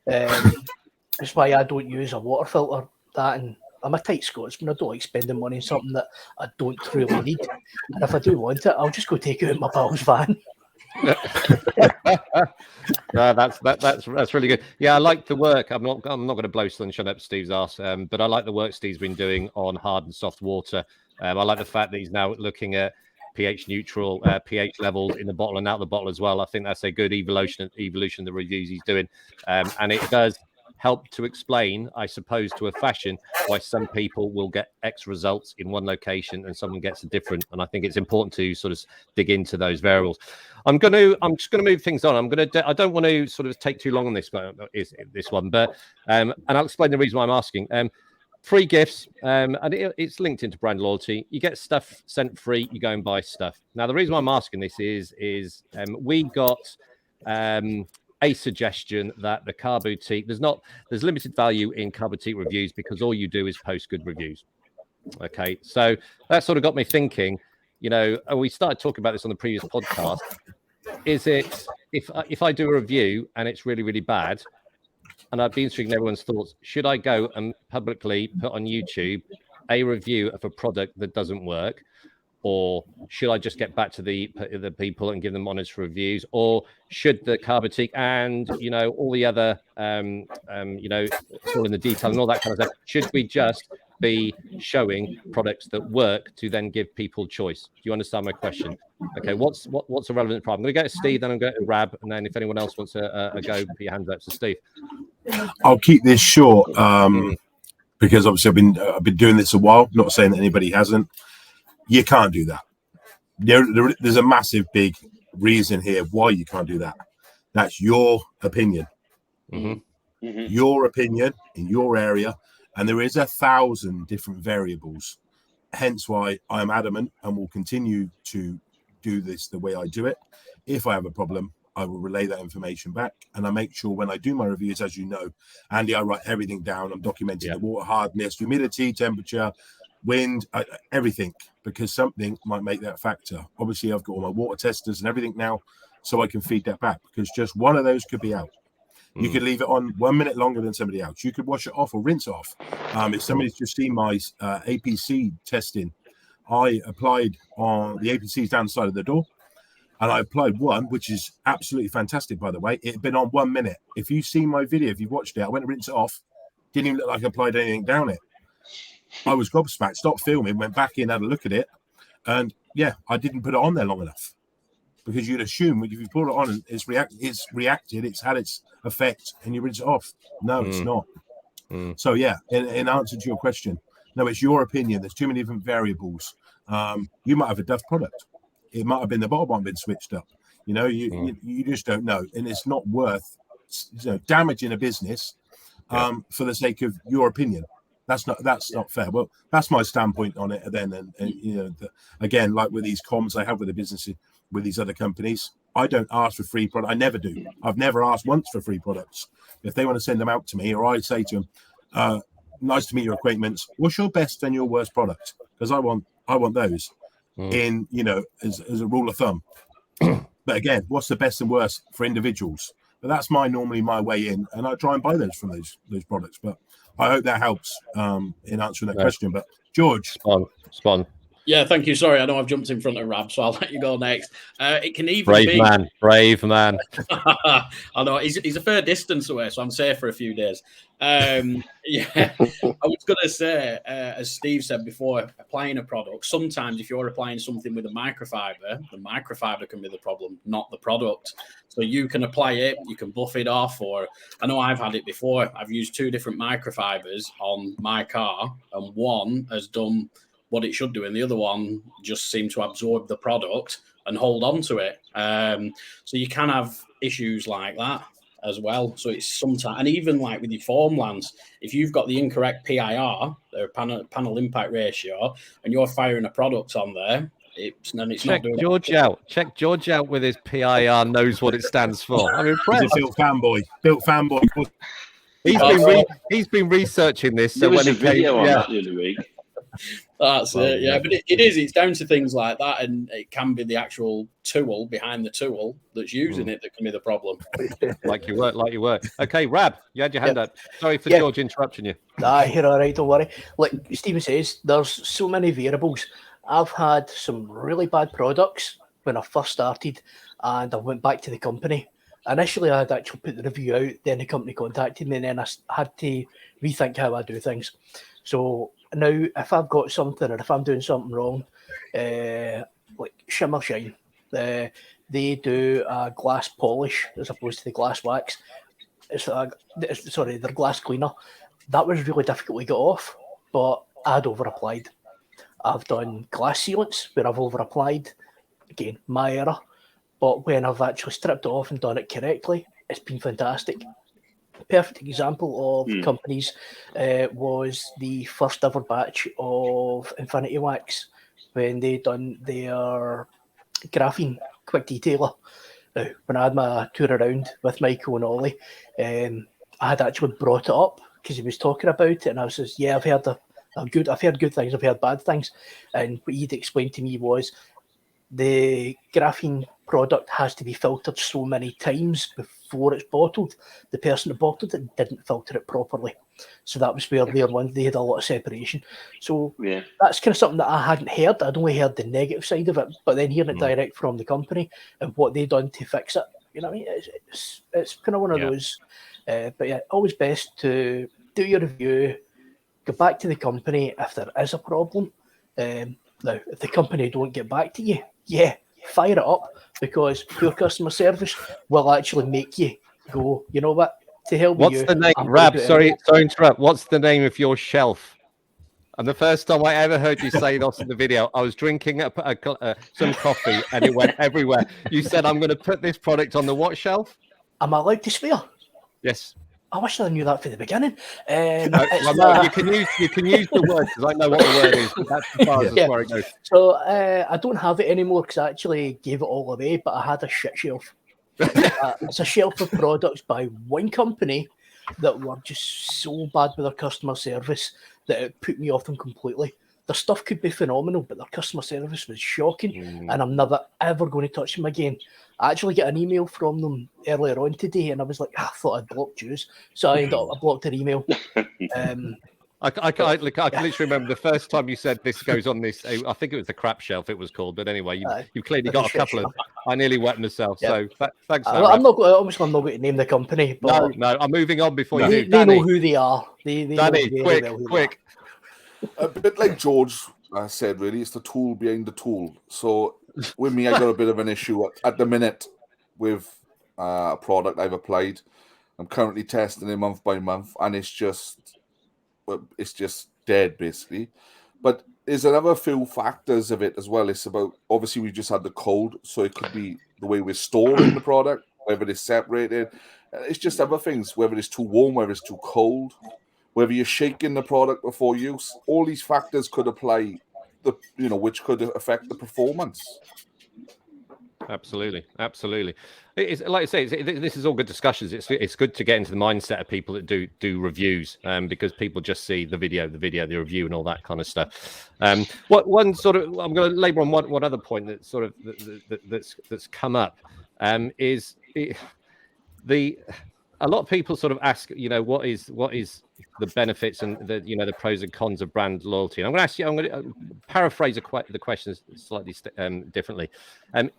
That's why I don't use a water filter. And I'm a tight Scotsman. I don't like spending money on something that I don't truly need. And if I do want it, I'll just go take it out of my pal's van. That's really good. Yeah, I like the work. I'm not going to blow sunshine up Steve's arse, but I like the work Steve's been doing on hard and soft water. I like the fact that he's now looking at pH neutral pH levels in the bottle and out the bottle as well. I think that's a good evolution of the reviews he's doing, and it does help to explain, I suppose, to a fashion why some people will get X results in one location and someone gets a different. And I think it's important to sort of dig into those variables. I'm just going to move things on. I don't want to sort of take too long on this one, but and I'll explain the reason why I'm asking. Free gifts, and it's linked into brand loyalty. You get stuff sent free. You go and buy stuff. Now, the reason why I'm asking this is we got a suggestion that the Car Boutique, there's limited value in Car Boutique reviews because all you do is post good reviews. Okay, so that sort of got me thinking. You know, we started talking about this on the previous podcast. Is it if I do a review and it's really, really bad? And I'd be interested in everyone's thoughts. Should I go and publicly put on YouTube a review of a product that doesn't work? Or should I just get back to the people and give them honest reviews? Or should the Car Boutique and, you know, all the other, you know, it's all in the detail and all that kind of stuff, should we just be showing products that work to then give people choice? Do you understand my question? Okay, what's a relevant problem? I'm going to go to Steve, then I'm going to Rab, and then if anyone else wants a go, put your hands up. So Steve. I'll keep this short because obviously I've been doing this a while. Not saying that anybody hasn't. You can't do that. There's a massive big reason here why you can't do that. That's your opinion. Mm-hmm. Mm-hmm. Your opinion in your area, and there is 1,000 different variables. Hence why I am adamant and will continue to do this the way I do it. If I have a problem, I will relay that information back, and I make sure when I do my reviews, as you know, Andy, I write everything down. I'm documenting the water hardness, humidity, temperature, wind, everything, because something might make that factor. Obviously, I've got all my water testers and everything now, so I can feed that back, because just one of those could be out. You could leave it on 1 minute longer than somebody else. You could wash it off or rinse it off. If somebody's just seen my APC testing, I applied on the APCs down the side of the door, and I applied one, which is absolutely fantastic, by the way. It had been on 1 minute. If you've seen my video, if you've watched it, I went and rinsed it off. Didn't even look like I applied anything down it. I was gobsmacked, stopped filming, went back in, had a look at it, and yeah, I didn't put it on there long enough. Because you'd assume if you put it on and it's reacted, it's had its effect, and you rinse it off. No, it's not. So yeah, in answer to your question, no, it's your opinion. There's too many different variables. You might have a duff product. It might have been the bottle might have been switched up. You just don't know, and it's not worth damaging a business for the sake of your opinion. That's not fair. Well, that's my standpoint on it. Then, and again, like with these comms I have with the businesses, with these other companies, I don't ask for free product. I never do. I've never asked once for free products. If they want to send them out to me, or I say to them, nice to meet your acquaintance. What's your best and your worst product? Because I want those in as a rule of thumb. But again, what's the best and worst for individuals? But that's normally my way in, and I try and buy those from those products. But I hope that helps in answering that question. But George, Spawn. Yeah, thank you. Sorry, I know I've jumped in front of Rab, so I'll let you go next. It can even brave man. I know he's a fair distance away, so I'm safe for a few days. I was going to say, as Steve said before, applying a product. Sometimes, if you're applying something with a microfiber, the microfiber can be the problem, not the product. So you can apply it, you can buff it off, or I know I've had it before. I've used 2 different microfibers on my car, and one has done what it should do, and the other one just seemed to absorb the product and hold on to it. So you can have issues like that as well. So it's sometimes, and even like with your foam lands, if you've got the incorrect PIR, the panel impact ratio, and you're firing a product on there, it's Check not doing George out. Check George out with his PIR, knows what it stands for. I'm impressed. He's a built fanboy. He's been researching this. So there was when a video on that the other week. That's it, yeah. But it's down to things like that, and it can be the actual tool behind the tool that's using it that can be the problem. like you were. Okay, Rab, you had your hand up. Sorry for George interrupting you. You're all right, don't worry. Like Stephen says, there's so many variables. I've had some really bad products when I first started, and I went back to the company. Initially, I had actually put the review out, then the company contacted me, and then I had to rethink how I do things. So now, if I've got something, or if I'm doing something wrong, like Shimmer Shine, they do a glass polish as opposed to the glass wax. Their glass cleaner. That was really difficult to get off, but I'd over-applied. I've done glass sealants where I've over-applied. Again, my error. But when I've actually stripped it off and done it correctly, it's been fantastic. Perfect example of companies was the first ever batch of Infinity Wax when they done their graphene quick detailer. Now, when I had my tour around with Michael and Ollie, I had actually brought it up because he was talking about it, and I was just, I've heard good things, I've heard bad things, and what he'd explained to me was the graphene product has to be filtered so many times before it's bottled. The person that bottled it didn't filter it properly, so that was where they had a lot of separation. So that's kind of something that I hadn't heard. I'd only heard the negative side of it, but then hearing it direct from the company and what they done to fix it, you know what I mean? It's kind of one of those. But yeah, always best to do your review, go back to the company if there is a problem. Now, if the company don't get back to you, fire it up, because poor customer service will actually make you go, you know what, to hell with you. What's the name, Rab? Sorry to interrupt. What's the name of your shelf? And the first time I ever heard you say this in the video, I was drinking some coffee and it went everywhere. You said, I'm going to put this product on the what shelf? Am I allowed to swear? Yes. I wish I knew that from the beginning. You can use the word, because I know what the word is, but that's as far as where it goes. So I don't have it anymore because I actually gave it all away, but I had a shit shelf. It's a shelf of products by one company that were just so bad with their customer service that it put me off them completely. their stuff could be phenomenal, but their customer service was shocking, and I'm never ever going to touch them again. I actually get an email from them earlier on today, and I was like, I thought I'd blocked you, so I blocked their email. I can literally remember the first time you said this goes on this. I think it was the crap shelf it was called, but anyway, you clearly got a couple of. I nearly wet myself. Yeah. So thanks. I'm not going to name the company. But no. I'm moving on before you do. They know who they are. They Danny, quick. A bit like George said, really, it's the tool behind the tool. So with me, I got a bit of an issue at the minute with a product I've applied. I'm currently testing it month by month, and it's just dead, basically. But there's another few factors of it as well. It's about, obviously, we just had the cold, so it could be the way we're storing the product, whether it's separated. It's just other things, whether it's too warm, whether it's too cold, whether you're shaking the product before use. All these factors could apply, which could affect the performance. Absolutely. It's like I say, this is all good discussions. It's good to get into the mindset of people that do reviews, because people just see the video, the review, and all that kind of stuff. What one sort of I'm going to labour on one other point that sort of that's come up is a lot of people sort of ask, what is the benefits and the pros and cons of brand loyalty. And I'm going to paraphrase the question slightly differently.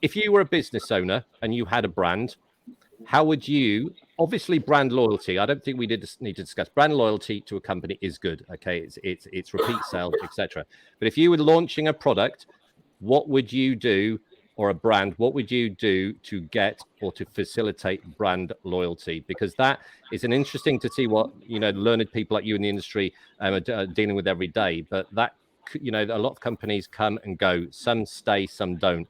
If you were a business owner and you had a brand, how would you, obviously brand loyalty, I don't think we need to discuss brand loyalty to a company is good. Okay. It's repeat sales, etc. But if you were launching a product, what would you do, or a brand, what would you do to get or to facilitate brand loyalty? Because that is an interesting to see what, learned people like you in the industry are dealing with every day. But that, a lot of companies come and go. Some stay, some don't.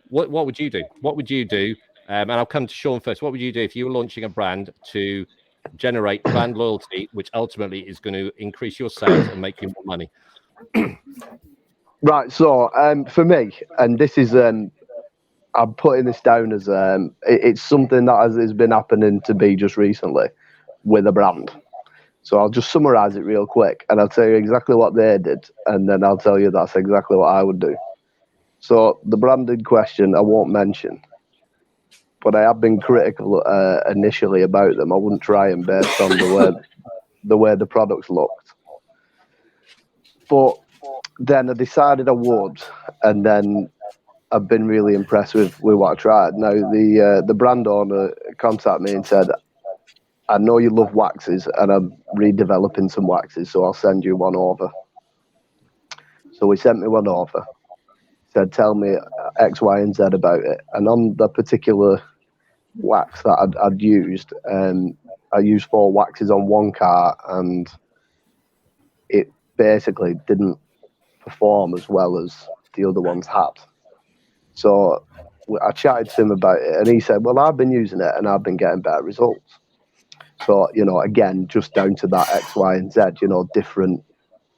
What would you do? What would you do? And I'll come to Sean first. What would you do if you were launching a brand to generate brand loyalty, which ultimately is going to increase your sales and make you more money? Right, so for me, and this is, I'm putting this down as it's something that has been happening to me just recently with a brand. So I'll just summarise it real quick, and I'll tell you exactly what they did, and then I'll tell you that's exactly what I would do. So the brand in question, I won't mention, but I have been critical initially about them. I wouldn't try them based on the way the products looked. But then I decided I would, and then I've been really impressed with what I tried. Now, the brand owner contacted me and said, I know you love waxes, and I'm redeveloping some waxes, so I'll send you one over. So he sent me one over. Said, tell me X, Y, and Z about it. And on the particular wax that I'd used, I used 4 waxes on one cart, and it basically didn't perform as well as the other ones had. So I chatted to him about it, and he said, well, I've been using it and I've been getting better results. So, again, just down to that X, Y, and Z, different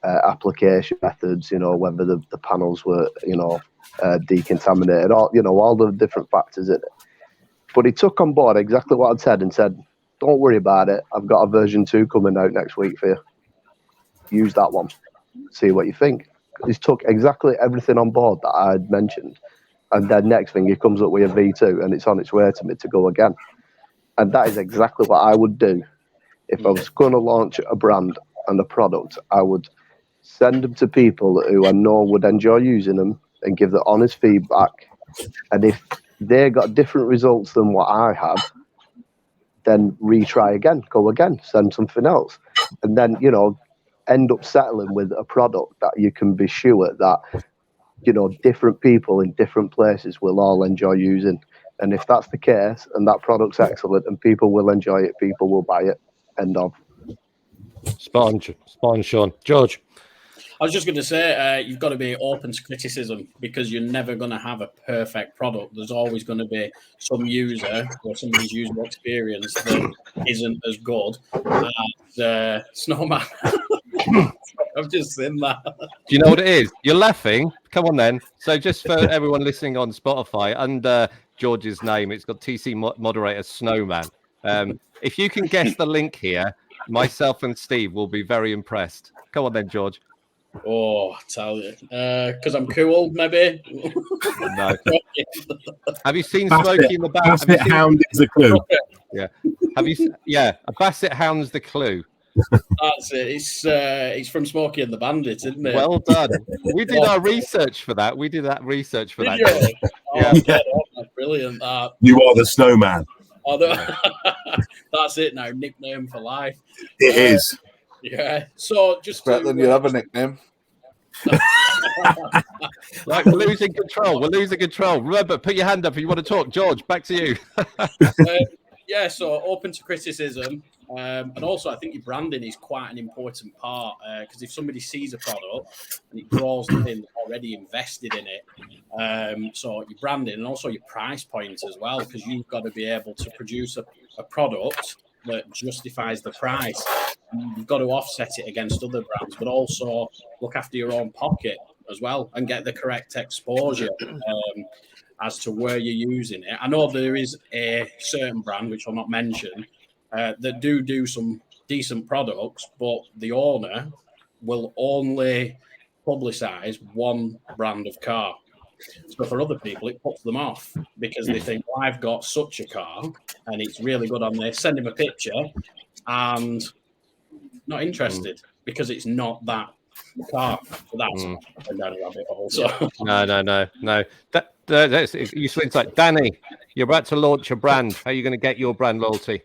application methods, whether the panels were, decontaminated, all the different factors in it. But he took on board exactly what I'd said and said, don't worry about it. I've got a version 2 coming out next week for you. Use that one. See what you think. He's took exactly everything on board that I'd mentioned. And then next thing, he comes up with a V2 and it's on its way to me to go again. And that is exactly what I would do. If I was going to launch a brand and a product, I would send them to people who I know would enjoy using them and give the honest feedback. And if they got different results than what I have, then retry again, go again, send something else. And then, end up settling with a product that you can be sure that, different people in different places will all enjoy using. And if that's the case, and that product's excellent and people will enjoy it, people will buy it. End of. Spot on, Sean. George? I was just going to say, you've got to be open to criticism, because you're never going to have a perfect product. There's always going to be some user or somebody's user experience that isn't as good as Snowman. I've just seen that. Do you know what it is? You're laughing. Come on then. So just for everyone listening on Spotify, under George's name, it's got TC moderator Snowman. If you can guess the link here, myself and Steve will be very impressed. Come on then, George. Oh, I tell you, because I'm cool, maybe. No. Have you seen Basset, Smokey in the back? Basset Hound is a clue. Yeah. Have you? Yeah, a Basset Hound's the clue. That's it. It's from Smokey and the Bandit, isn't it? Well done. We did our research for that. We did that research for Did that. you? Oh, Yeah. dead on. That's brilliant. You are the snowman. Oh, that's it now. Nickname for life. It is. Yeah. So just Better than your other nickname. Right, we're losing control. We're losing control. Remember, put your hand up if you want to talk. George, back to you. Yeah, so open to criticism. And also, I think your branding is quite an important part because if somebody sees a product and it draws them in, already invested in it. So your branding and also your price point as well, because you've got to be able to produce a product that justifies the price. You've got to offset it against other brands, but also look after your own pocket as well and get the correct exposure as to where you're using it. I know there is a certain brand, which I'll not mention, that do some decent products, but the owner will only publicize one brand of car. So for other people, it puts them off because they think, well, I've got such a car and it's really good on this. Send him a picture and not interested because it's not that car. So that's down a rabbit hole. So. No. That's you swing like Danny. You're about to launch a brand. How are you going to get your brand loyalty?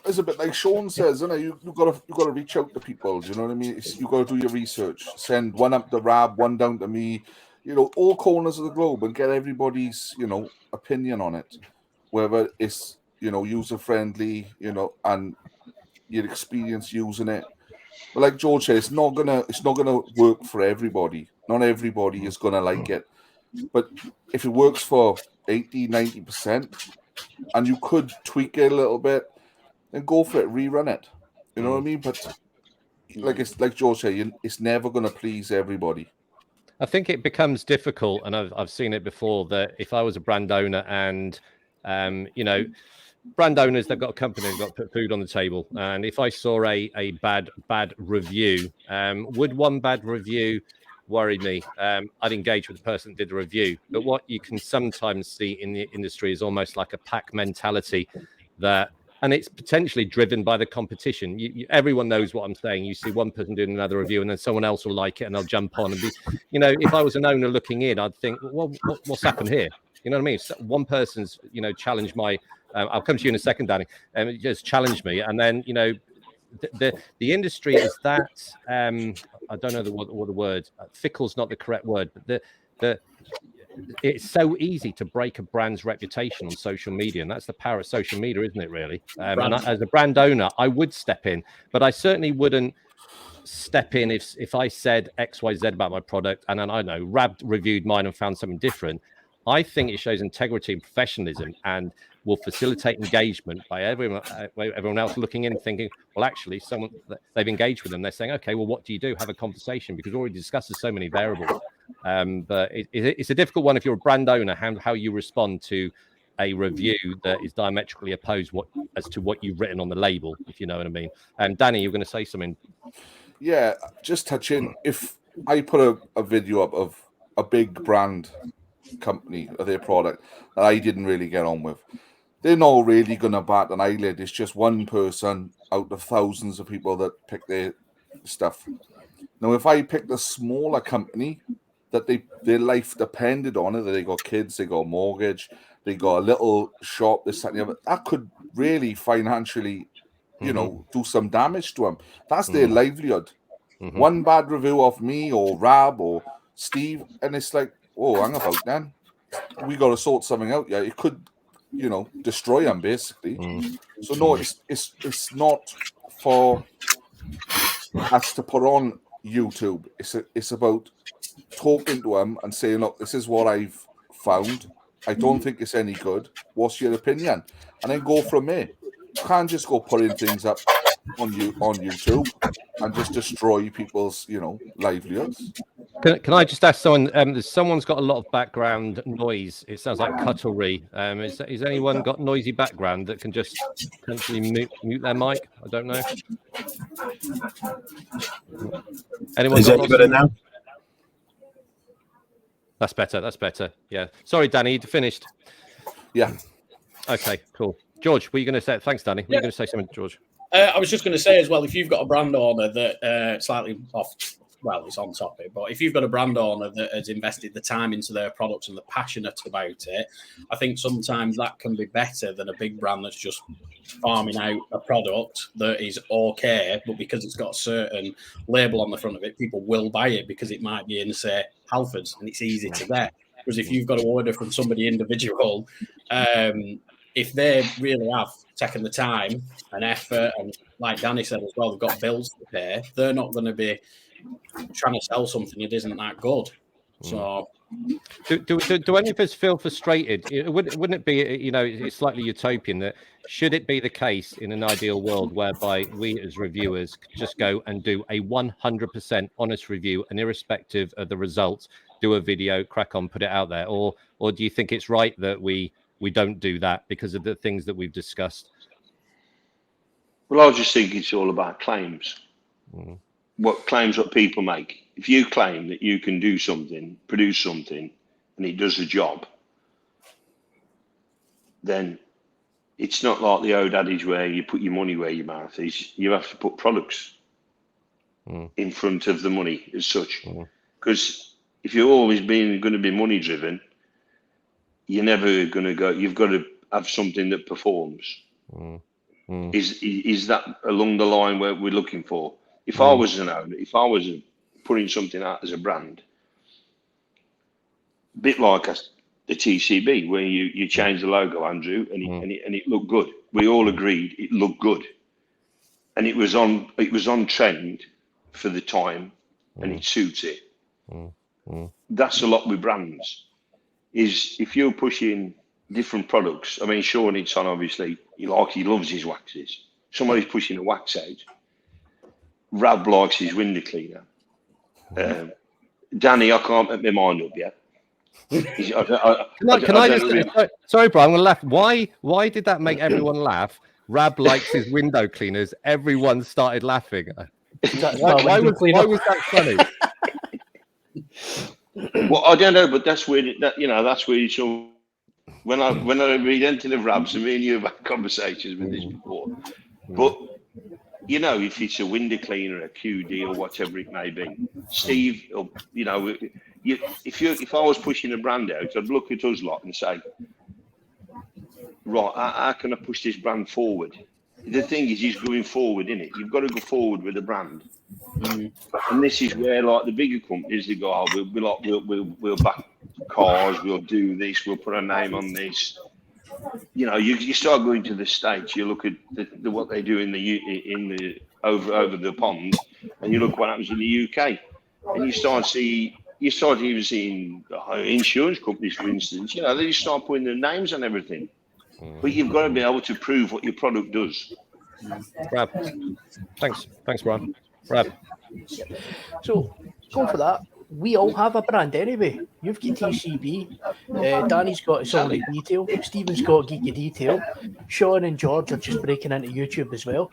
It's a bit like Sean says, isn't it? You've got to reach out to people. Do you know what I mean? You've got to do your research. Send one up to Rab, one down to me. You know, all corners of the globe, and get everybody's opinion on it, whether it's user friendly, and your experience using it. But like George said, it's not gonna work for everybody. Not everybody is gonna like it. But if it works for 80-90%, and you could tweak it a little bit, then go for it, rerun it. You know what I mean? But like George said, it's never gonna please everybody. I think it becomes difficult, and I've seen it before, that if I was a brand owner and brand owners, they've got a company, they've got to put food on the table, and if I saw a bad review, would one bad review worry me? I'd engage with the person that did the review. But what you can sometimes see in the industry is almost like a pack mentality and it's potentially driven by the competition. Everyone knows what I'm saying. You see one person doing another review, and then someone else will like it, and they'll jump on and be, if I was an owner looking in, I'd think, well, what's happened here? You know what I mean? One person's, challenged my. I'll come to you in a second, Danny. Just challenge me, and then the industry is that. I don't know what the word. Fickle's not the correct word, but it's so easy to break a brand's reputation on social media, and that's the power of social media, isn't it? Really. And as a brand owner, I would step in, but I certainly wouldn't step in if I said XYZ about my product, and then I know Rab reviewed mine and found something different. I think it shows integrity and professionalism, and will facilitate engagement by everyone else looking in and thinking, well, actually, they've engaged with them. They're saying, okay, well, what do you do? Have a conversation, because we already discussed so many variables. But it's a difficult one if you're a brand owner, how you respond to a review that is diametrically opposed as to what you've written on the label, if you know what I mean. And Danny, you're going to say something. Yeah, just touching. If I put a video up of a big brand company or their product that I didn't really get on with, they're not really going to bat an eyelid. It's just one person out of thousands of people that pick their stuff. Now, if I picked a smaller company that their life depended on it, that they got kids, they got a mortgage, they got a little shop, this, that, and the other, that could really financially, do some damage to them. That's their livelihood. One bad review of me or Rab or Steve, and it's like, oh, hang about then. We got to sort something out. Yeah, it could, destroy them basically. So no, it's not for us to put on YouTube. It's about talking to them and saying, look, this is what I've found. I don't think it's any good. What's your opinion? And then go from there. You can't just go putting things up on YouTube and just destroy people's, livelihoods. Can I just ask someone? Someone's got a lot of background noise. It sounds like cutlery. Is anyone got noisy background that can just potentially mute their mic? I don't know. Anyone? Is any better now? That's better. That's better. Yeah. Sorry, Danny. You finished. Yeah. Okay. Cool. George, what are you going to say? Thanks, Danny. Were you going to say something, George? I was just going to say as well, if you've got a brand owner that slightly off, well, it's on topic, but if you've got a brand owner that has invested the time into their products and they're passionate about it, I think sometimes that can be better than a big brand that's just farming out a product that is okay, but because it's got a certain label on the front of it, people will buy it because it might be in, say, Halfords, and it's easy to get. Whereas if you've got to order from somebody individual, if they really have taken the time and effort, and like Danny said as well, they've got bills to pay, they're not going to be trying to sell something that isn't that good. So do any of us feel frustrated? Wouldn't it be, it's slightly utopian that should it be the case in an ideal world whereby we as reviewers could just go and do a 100% honest review and irrespective of the results, do a video, crack on, put it out there? Or do you think it's right that we don't do that because of the things that we've discussed? Well, I just think it's all about claims. What claims what people make. If you claim that you can do something, produce something, and it does the job, then it's not like the old adage where you put your money where your mouth is. You have to put products in front of the money as such. Because if you're always going to be money driven, you're never going to go. You've got to have something that performs. Is that along the line where we're looking for? If I was an owner, if I was putting something out as a brand, a bit like the TCB, where you change the logo, Andrew, and it looked good. We all agreed it looked good, and it was on trend for the time, and it suits it. That's a lot with brands. Is if you're pushing different products. I mean, Sean, it's on obviously. He loves his waxes. Somebody's pushing a wax out. Rab likes his window cleaner. Danny, I can't make my mind up yet. Sorry, Brian, I'm going to laugh. Why did that make everyone laugh? Rab likes his window cleaners. Everyone started laughing. Why was that funny? Well, I don't know, but that's where that's where you saw. When I read into the Rabs, and me and you have had conversations with this before, but if it's a window cleaner, a QD, or whatever it may be, Steve, if I was pushing a brand out, I'd look at us lot and say, right, how can I push this brand forward? The thing is, he's going forward, isn't it? You've got to go forward with the brand, and this is where, like the bigger companies, they go, we'll back cars, we'll do this, we'll put a name on this. You start going to the States, you look at what they do in the over the pond, and you look what happens in the UK, and you start even seeing insurance companies, for instance. They just start putting their names on everything. But you've got to be able to prove what your product does. Rab, thanks, Brian. Rab. So going for that, we all have a brand anyway. You've got TCB, Danny's got Solid Detail, Stephen's got Geeky Detail, Sean and George are just breaking into YouTube as well.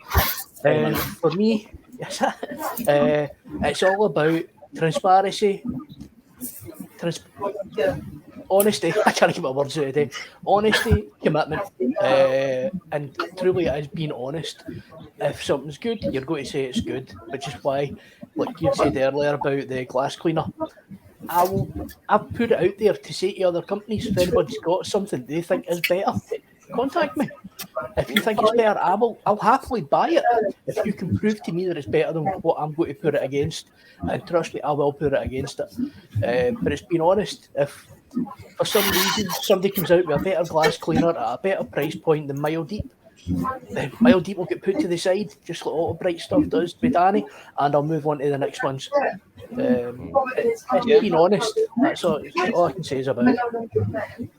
For me, it's all about transparency, honesty. I can't keep my words out today. Honesty, commitment, and truly it is being honest. If something's good, you're going to say it's good, which is why, like you said earlier about the glass cleaner, I've put it out there to say to other companies, if anybody's got something they think is better, contact me. If you think it's better, I'll happily buy it. If you can prove to me that it's better than what I'm going to put it against, and trust me, I will put it against it. But it's being honest. If for some reason somebody comes out with a better glass cleaner at a better price point than Mile Deep, then Mile Deep will get put to the side, just like Auto Bright stuff does with Danny, and I'll move on to the next ones. It's being honest. That's all I can say is about it.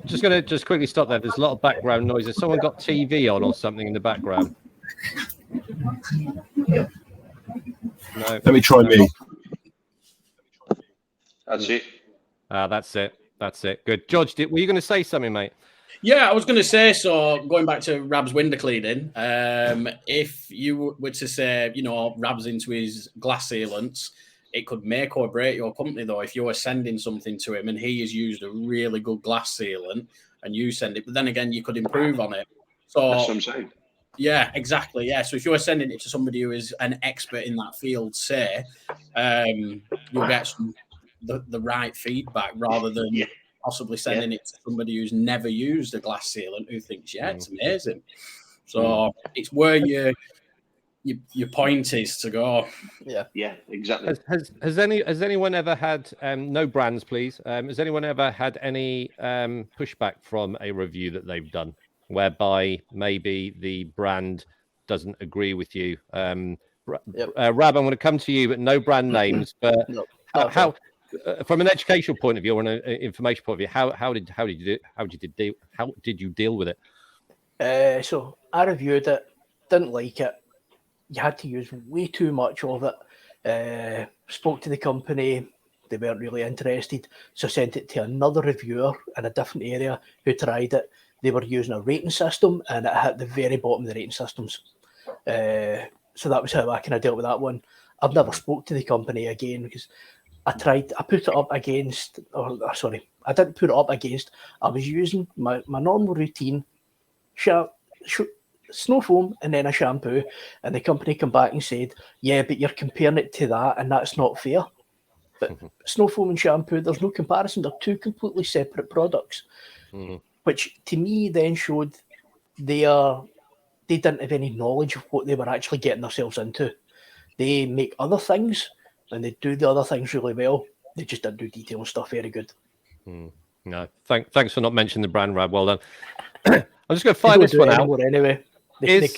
Just going to quickly stop there. There's a lot of background noise. Has someone got TV on or something in the background? No. Let me try me. That's it. That's it. That's it. Good. George, were you going to say something, mate? Yeah, I was going to say, so going back to Rab's window cleaning, if you were to say, Rab's into his glass sealants, it could make or break your company, though, if you were sending something to him and he has used a really good glass sealant and you send it, but then again, you could improve on it. So That's what I'm saying. Yeah, exactly. Yeah. So if you're sending it to somebody who is an expert in that field, say, you'll get the right feedback rather than possibly sending it to somebody who's never used a glass sealant who thinks, it's amazing. So it's where your point is to go. Yeah, exactly. Has anyone ever had no brands, please? Has anyone ever had any pushback from a review that they've done, whereby maybe the brand doesn't agree with you? Rab, I'm going to come to you, but no brand names. But how from an educational point of view or an information point of view, how did you deal with it? So I reviewed it, didn't like it. You had to use way too much of it. Spoke to the company, they weren't really interested, so sent it to another reviewer in a different area who tried it. They were using a rating system, and it hit the very bottom of the rating systems. So that was how I kind of dealt with that one. I've never spoke to the company again because I put it up against, I didn't put it up against. I was using my normal routine, snow foam and then a shampoo, and the company come back and said, but you're comparing it to that and that's not fair. But snow foam and shampoo, there's no comparison. They're two completely separate products, which to me then showed they didn't have any knowledge of what they were actually getting themselves into. They make other things and they do the other things really well. They just didn't do detail stuff very good. No, thanks for not mentioning the brand, Rab. Well done. I'm just going to fire this one out. Anyway, they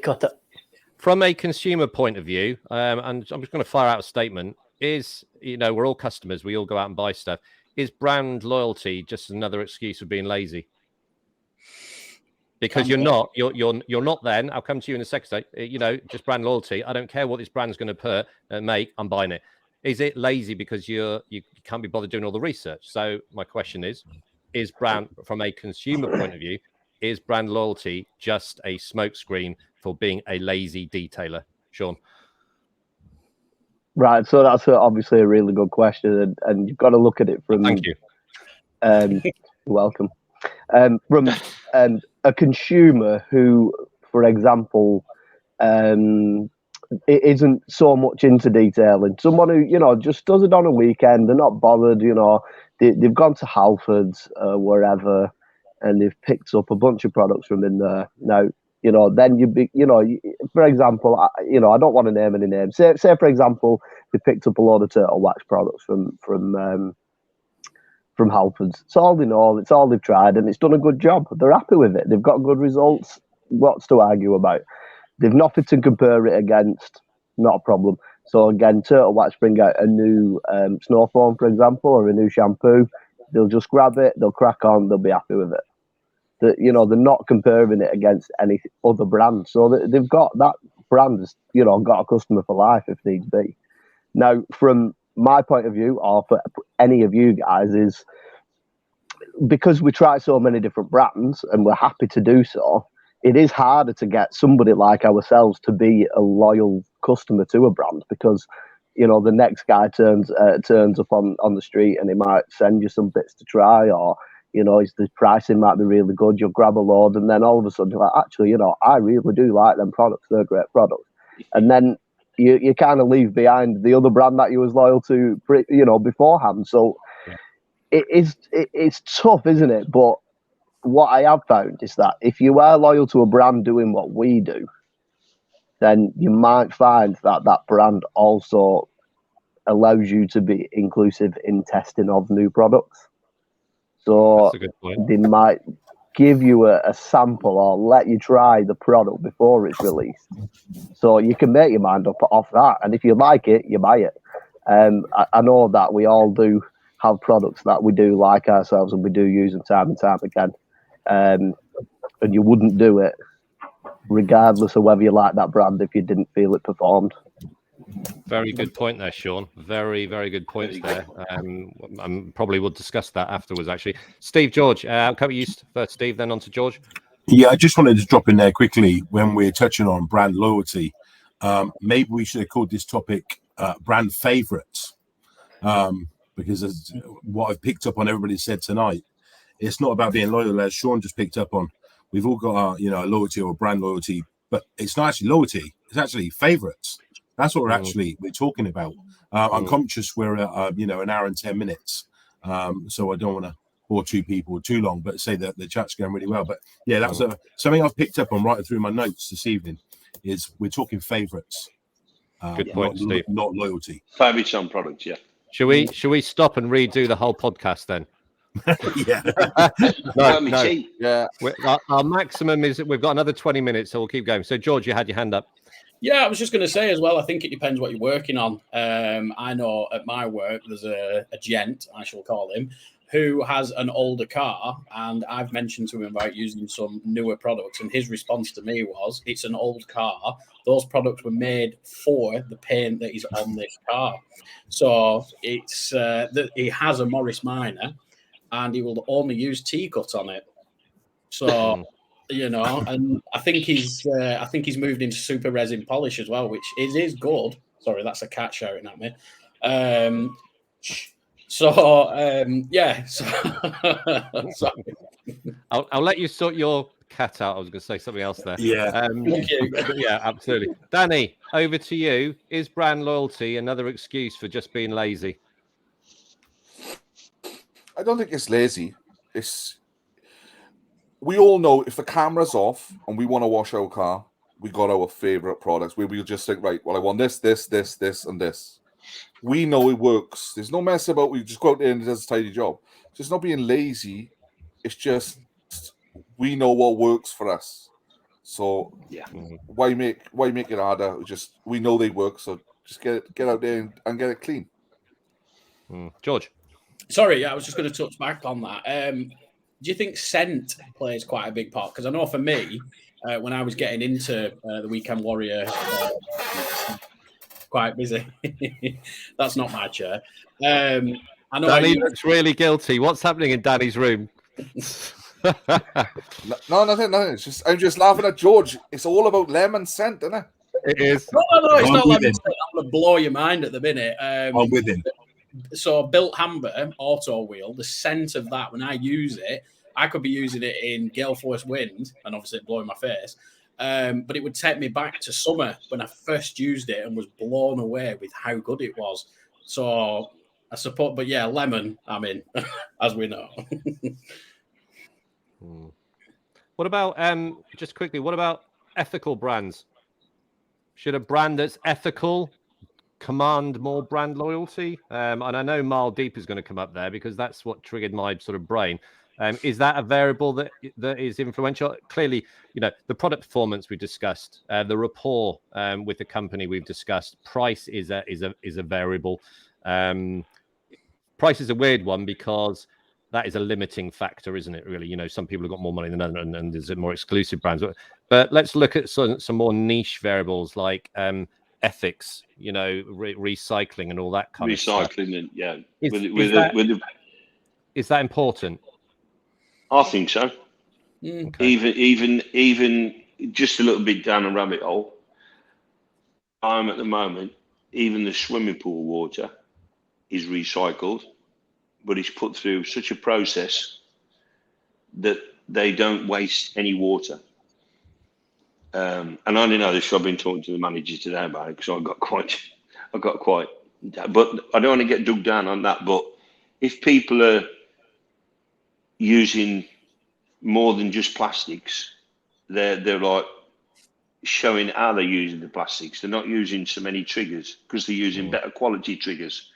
cut it. From a consumer point of view, and I'm just going to fire out a statement, we're all customers. We all go out and buy stuff. Is brand loyalty just another excuse for being lazy? Because you're not then. I'll come to you in a second. Just brand loyalty. I don't care what this brand's going to make. I'm buying it. Is it lazy because you can't be bothered doing all the research? So my question is brand, from a consumer point of view, is brand loyalty just a smokescreen for being a lazy detailer? Sean? Right, so that's obviously a really good question, and you've got to look at it from... Thank you. You're welcome. From a consumer who, for example, it isn't so much into detailing. Someone who, just does it on a weekend, they're not bothered, they've gone to Halfords, wherever, and they've picked up a bunch of products from in there. Now, then for example, I don't want to name any names. Say for example, they picked up a load of turtle wax products from Halfords. It's all they know, it's all they've tried, and it's done a good job. They're happy with it. They've got good results. What's to argue about? They've nothing to compare it against. Not a problem. So again, turtle wax bring out a new snow foam, for example, or a new shampoo. They'll just grab it. They'll crack on. They'll be happy with it. They're not comparing it against any other brand. So they've got that brand has, got a customer for life if needs be. Now, from my point of view, or for any of you guys, is because we try so many different brands and we're happy to do so, it is harder to get somebody like ourselves to be a loyal customer to a brand because, the next guy turns up on the street and he might send you some bits to try, or, the pricing might be really good. You'll grab a load and then all of a sudden you're like, actually, I really do like them products. They're great products. And then you kind of leave behind the other brand that you was loyal to, beforehand. So it's tough, isn't it? But what I have found is that if you are loyal to a brand doing what we do, then you might find that brand also allows you to be inclusive in testing of new products. So they might give you a sample or let you try the product before it's released. So you can make your mind up off that. And if you like it, you buy it. I know that we all do have products that we do like ourselves and we do use them time and time again. And you wouldn't do it regardless of whether you like that brand if you didn't feel it performed. Very good point there, Sean. Very, very good points there. Probably we'll discuss that afterwards, actually. Steve, George, I'll cover you first, Steve, then on to George. Yeah, I just wanted to drop in there quickly when we're touching on brand loyalty. Maybe we should have called this topic brand favorites, because as what I've picked up on everybody said tonight, it's not about being loyal, as Sean just picked up on. We've all got our, loyalty or brand loyalty, but it's not actually loyalty. It's actually favorites. That's what we're talking about. I'm conscious we're at, an hour and 10 minutes. So I don't want to bore two people too long, but say that the chat's going really well. But yeah, that's something I've picked up on right through my notes this evening is we're talking favorites. Good point, Steve. Not loyalty. Favourites on products, yeah. Should we stop and redo the whole podcast then? Yeah. No. Yeah. Our maximum is we've got another 20 minutes, so we'll keep going. So, George, you had your hand up. Yeah, I was just going to say as well, I think it depends what you're working on. I know at my work, there's a gent, I shall call him, who has an older car, and I've mentioned to him about using some newer products, and his response to me was, it's an old car. Those products were made for the paint that is on this car. So it's that he has a Morris Minor, and he will only use T-cut on it. So... and I think he's moved into super resin polish as well, which is good. Sorry, that's a cat shouting at me. Sorry. I'll let you sort your cat out. I was going to say something else there. Yeah. Thank you. Yeah, absolutely. Danny, over to you. Is brand loyalty another excuse for just being lazy? I don't think it's lazy. We all know if the camera's off and we want to wash our car, we got our favorite products where we'll just think, right, well, I want this, and this. We know it works. There's no mess about. We just go out there and it does a tidy job. So it's not being lazy. It's just we know what works for us. So yeah, why make it harder? We know they work. So just get out there and get it clean. George, sorry, yeah, I was just going to touch back on that. Do you think scent plays quite a big part? Because I know for me, when I was getting into the Weekend Warrior, quite busy. That's not my chair. I know Danny looks really guilty. What's happening in Danny's room? No, nothing. I'm just laughing at George. It's all about lemon scent, isn't it? It is. No, it's not lemon scent. I'm going to blow your mind at the minute. I'm with him. So Built Hamber Auto Wheel, the scent of that, when I use it, I could be using it in gale force wind and obviously blowing my face. But it would take me back to summer when I first used it and was blown away with how good it was. So I support, but yeah, lemon, I'm in, as we know. What about, just quickly, what about ethical brands? Should a brand that's ethical command more brand loyalty? And I know Mile Deep is going to come up there because that's what triggered my sort of brain. Is that a variable that is influential? Clearly, the product performance we discussed, the rapport with the company we've discussed. Price is a variable. Price is a weird one because that is a limiting factor, isn't it? Really, some people have got more money than others, and there's more exclusive brands. But let's look at some more niche variables like ethics, recycling and all that kind of stuff. Recycling, yeah. Is that important? I think so. Okay. Even just a little bit down a rabbit hole. I'm at the moment, even the swimming pool water is recycled, but it's put through such a process that they don't waste any water. And I only know this. I've been talking to the manager today about it because I got quite. But I don't want to get dug down on that. But if people are using more than just plastics, they're like showing how they're using the plastics. They're not using so many triggers because they're using better quality triggers.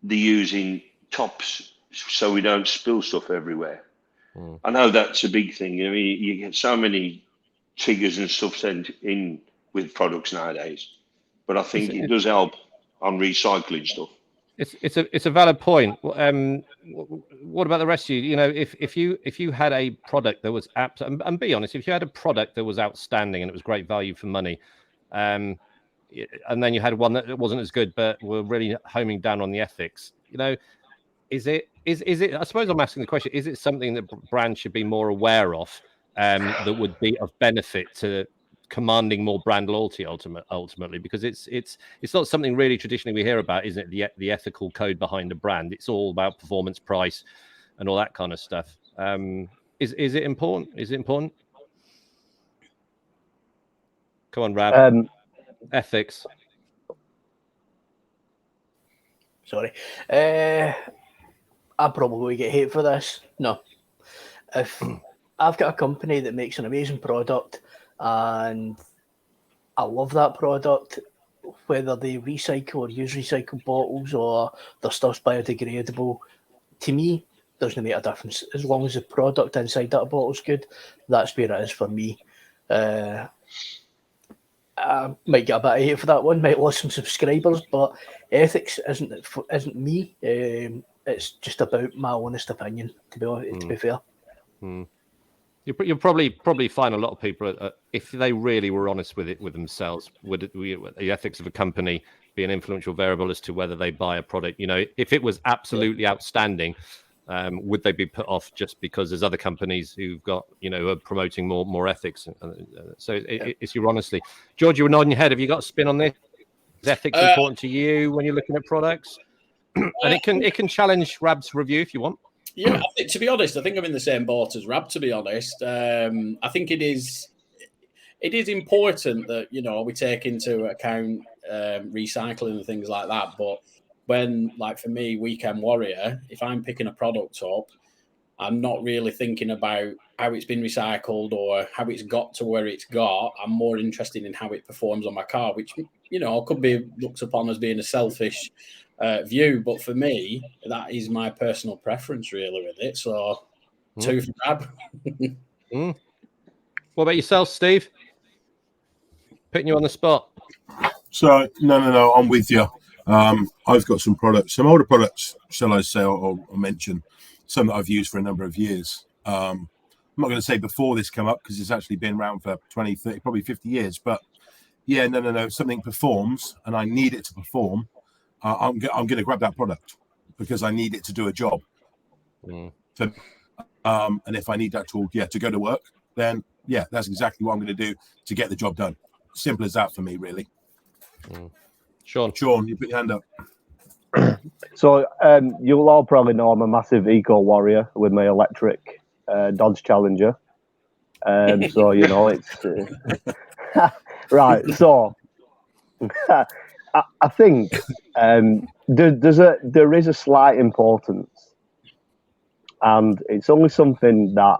They're using tops so we don't spill stuff everywhere. I know that's a big thing. You get so many triggers and stuff sent in with products nowadays, but I think it does help on recycling stuff. It's a valid point. What about the rest of you? If you had a product that was and be honest, if you had a product that was outstanding and it was great value for money, and then you had one that wasn't as good, but were really homing down on the ethics. Is it? I suppose I'm asking the question: is it something that brands should be more aware of, that would be of benefit to commanding more brand loyalty ultimately? Because it's not something really traditionally we hear about, isn't it? The ethical code behind a brand. It's all about performance, price, and all that kind of stuff. Is it important? Is it important? Come on, Rab. Ethics. Sorry. I probably get hate for this. No. If I've got a company that makes an amazing product and I love that product, whether they recycle or use recycled bottles or their stuff's biodegradable, to me, doesn't make a difference. As long as the product inside that bottle's good, that's where it is for me. I might get a bit of hate for that one, might lose some subscribers, but ethics isn't me. It's just about my honest opinion, to be fair. You'll probably find a lot of people, if they really were honest with themselves, would the ethics of a company be an influential variable as to whether they buy a product? If it was absolutely outstanding, would they be put off just because there's other companies who've got, are promoting more ethics? So it's your honesty. George, you were nodding your head. Have you got a spin on this? Is ethics important to you when you're looking at products? And it can challenge Rab's review if you want. Yeah, to be honest, I think I'm in the same boat as Rab, to be honest. I think it is important that, we take into account recycling and things like that. But when, like for me, Weekend Warrior, if I'm picking a product up, I'm not really thinking about how it's been recycled or how it's got to where it's got. I'm more interested in how it performs on my car, which, could be looked upon as being a selfish view. But for me, that is my personal preference, really, with it. So, 2 for Rab. What about yourself, Steve? Putting you on the spot. So, no, I'm with you. I've got some products, some older products, shall I say, or mention, some that I've used for a number of years. I'm not going to say before this come up because it's actually been around for 20, 30, probably 50 years. But yeah, no. If something performs and I need it to perform, I'm going to grab that product because I need it to do a job. And if I need that tool, to go to work, then that's exactly what I'm going to do to get the job done. Simple as that for me, really. Sean, you put your hand up. So you'll all probably know I'm a massive eco warrior with my electric Dodge Challenger. So it's right. So I think there is a slight importance, and it's only something that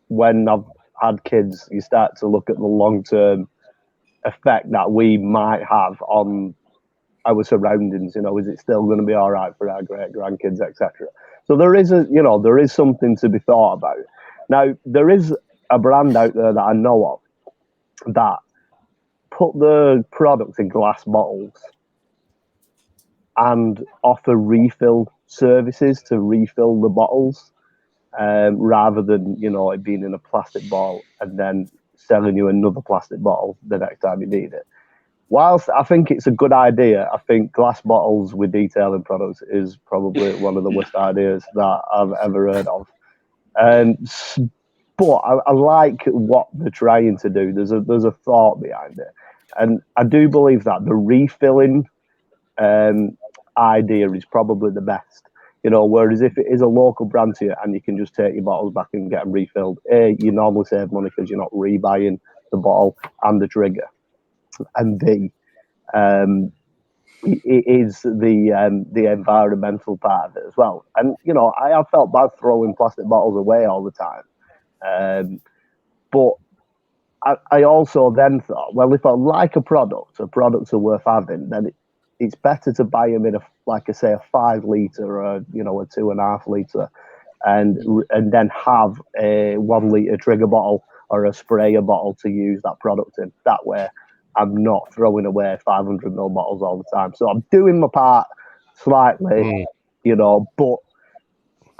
when I've had kids, you start to look at the long-term effect that we might have on our surroundings. Is it still going to be all right for our great grandkids, etc.? So there is something to be thought about. Now, there is a brand out there that I know of that put the products in glass bottles and offer refill services to refill the bottles, rather than it being in a plastic bottle and then selling you another plastic bottle the next time you need it. Whilst I think it's a good idea, I think glass bottles with detailing products is probably one of the worst ideas that I've ever heard of. But I like what they're trying to do. There's a thought behind it, and I do believe that the refilling idea is probably the best. Whereas if it is a local brand to you and you can just take your bottles back and get them refilled, you normally save money because you're not rebuying the bottle and the trigger. And B, it is the environmental part of it as well. And I have felt bad throwing plastic bottles away all the time, but I also then thought, well, if I like a product, products are worth having, then it's better to buy them in a 5 litre or a 2.5 litre, and then have a 1 litre trigger bottle or a sprayer bottle to use that product in. That way, I'm not throwing away 500ml bottles all the time. So I'm doing my part slightly, but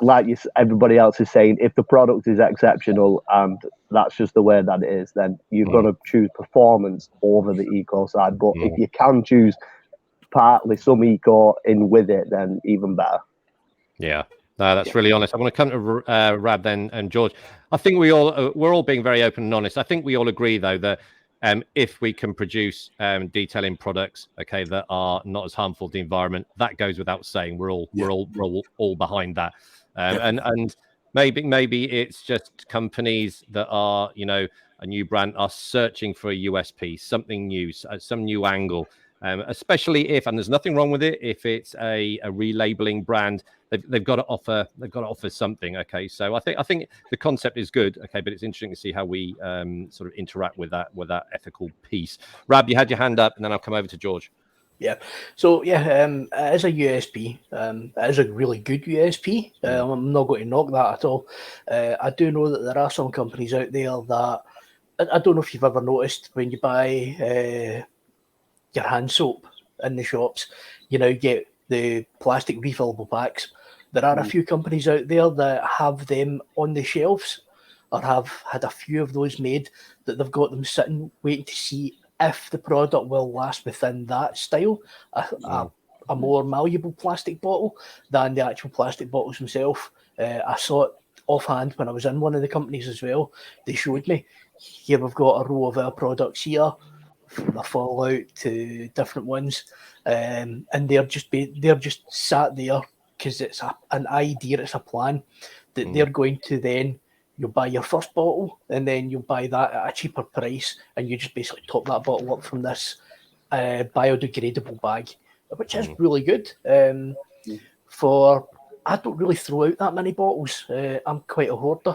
like everybody else is saying, if the product is exceptional and that's just the way that it is, then you've got to choose performance over the eco side. But if you can choose partly some eco in with it, then even better. Yeah. No, that's really honest. I want to come to Rab then and George. I think we're all being very open and honest. I think we all agree though that if we can produce detailing products, okay, that are not as harmful to the environment, that goes without saying. We're all behind that. And maybe it's just companies that are, you know, a new brand are searching for a USP, something new, some new angle. Especially if, and there's nothing wrong with it, if it's a relabeling brand, they've got to offer something. Okay, so I think the concept is good. Okay, but it's interesting to see how we sort of interact with that ethical piece. Rab, you had your hand up, and then I'll come over to George. Yeah. So as a USP, it is a really good USP. I'm not going to knock that at all. I do know that there are some companies out there that I don't know if you've ever noticed when you buy your hand soap in the shops, you now get the plastic refillable packs. There are a few companies out there that have them on the shelves or have had a few of those made that they've got them sitting waiting to see if the product will last within that style, a more malleable plastic bottle than the actual plastic bottles themselves. I saw it offhand when I was in one of the companies as well. They showed me, here we've got a row of our products here, from the Fallout to different ones, and they're just sat there because it's an idea, it's a plan that they're going to then, you'll buy your first bottle and then you'll buy that at a cheaper price and you just basically top that bottle up from this biodegradable bag, which is really good. I don't really throw out that many bottles. I'm quite a hoarder.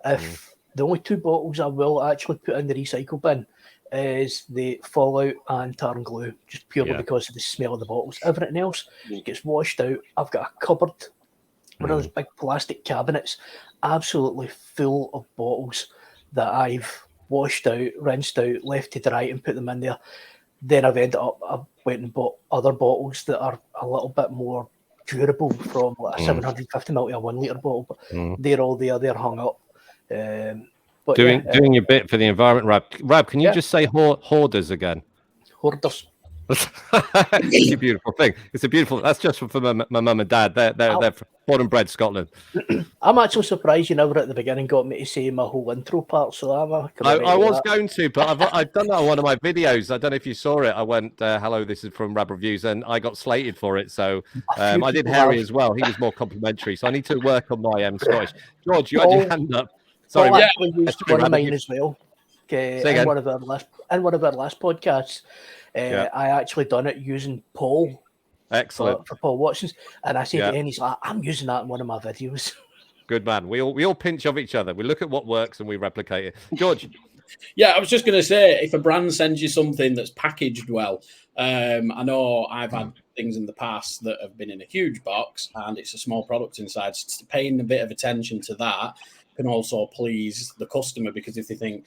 If the only two bottles I will actually put in the recycle bin is the Fallout and Tar and Glue, just purely because of the smell of the bottles. Everything else gets washed out. I've got a cupboard, one of those big plastic cabinets, absolutely full of bottles that I've washed out, rinsed out, left to dry and put them in there. Then I went and bought other bottles that are a little bit more durable, from like a 750 ml to a 1 litre bottle, but they're all there, they're hung up. But doing your bit for the environment, Rab, can you just say hoarders again? Hoarders. It's a beautiful thing. It's a beautiful. That's just for my mum and dad. They're born and bred Scotland. I'm actually surprised you never at the beginning got me to say my whole intro part. So I was going to, but I've done that on one of my videos. I don't know if you saw it. I went, "Hello, this is from Rab Reviews," and I got slated for it. So I did Harry as well. He was more complimentary. So I need to work on my Scottish. George, you had your hand up. Sorry, I actually used one of mine as well. In one of our last podcasts. I actually done it using Paul. Excellent. For Paul Watson's. And I said to him, he's like, I'm using that in one of my videos. Good man. We all pinch off each other. We look at what works and we replicate it. George. Yeah, I was just going to say, if a brand sends you something that's packaged well, I know I've had things in the past that have been in a huge box and it's a small product inside. So paying a bit of attention to that can also please the customer, because if they think,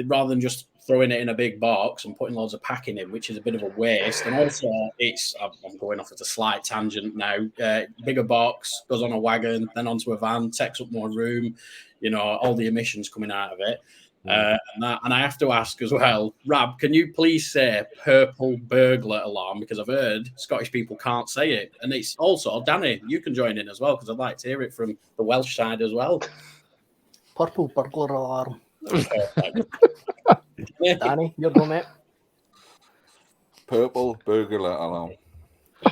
rather than just throwing it in a big box and putting loads of packing in, which is a bit of a waste. And also, I'm going off at a slight tangent now. Bigger box, goes on a wagon, then onto a van, takes up more room, all the emissions coming out of it. And I have to ask as well, Rab, can you please say purple burglar alarm? Because I've heard Scottish people can't say it. And it's also, Danny, you can join in as well, because I'd like to hear it from the Welsh side as well. Purple burglar alarm. Danny, you're going, mate. Purple burglar alarm.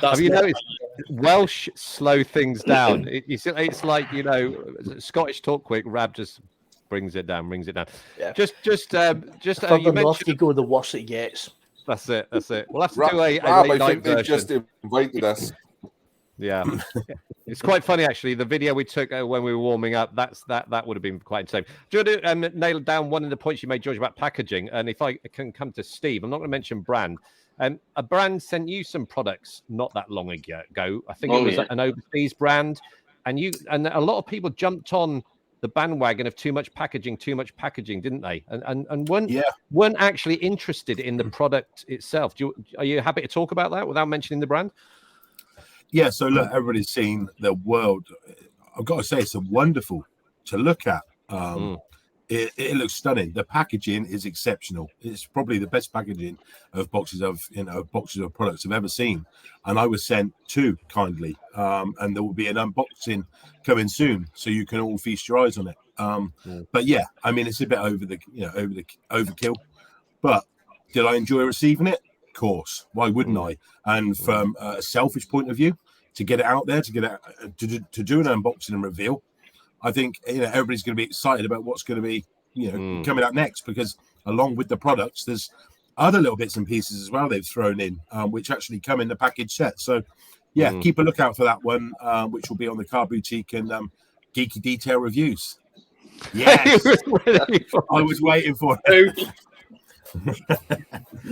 Have you noticed Welsh slow things down? It's like, Scottish talk quick. Rab just brings it down. Yeah. Just the you north you go, the worse it gets. That's it. We'll have to do a late night version. Just invited us. Yeah, it's quite funny actually. The video we took when we were warming up, that would have been quite insane. Do you want to nail down one of the points you made, George, about packaging? And if I can come to Steve, I'm not going to mention brand. A brand sent you some products not that long ago. I think it was an overseas brand, and a lot of people jumped on the bandwagon of too much packaging, didn't they? And weren't actually interested in the product itself. Are you happy to talk about that without mentioning the brand? Yeah, so look, everybody's seen the world. I've got to say, it's wonderful to look at. It looks stunning. The packaging is exceptional. It's probably the best packaging of boxes of products I've ever seen. And I was sent 2 kindly. And there will be an unboxing coming soon, so you can all feast your eyes on it. But yeah, I mean, it's a bit overkill. But did I enjoy receiving it? Of course. Why wouldn't I? And from a selfish point of view, to get it out there, to do an unboxing and reveal, I think everybody's going to be excited about what's going to be coming out next, because along with the products, there's other little bits and pieces as well they've thrown in, which actually come in the package set. So yeah, keep a lookout for that one, which will be on the Car Boutique and Geeky Detail Reviews. Yes, I was waiting for it.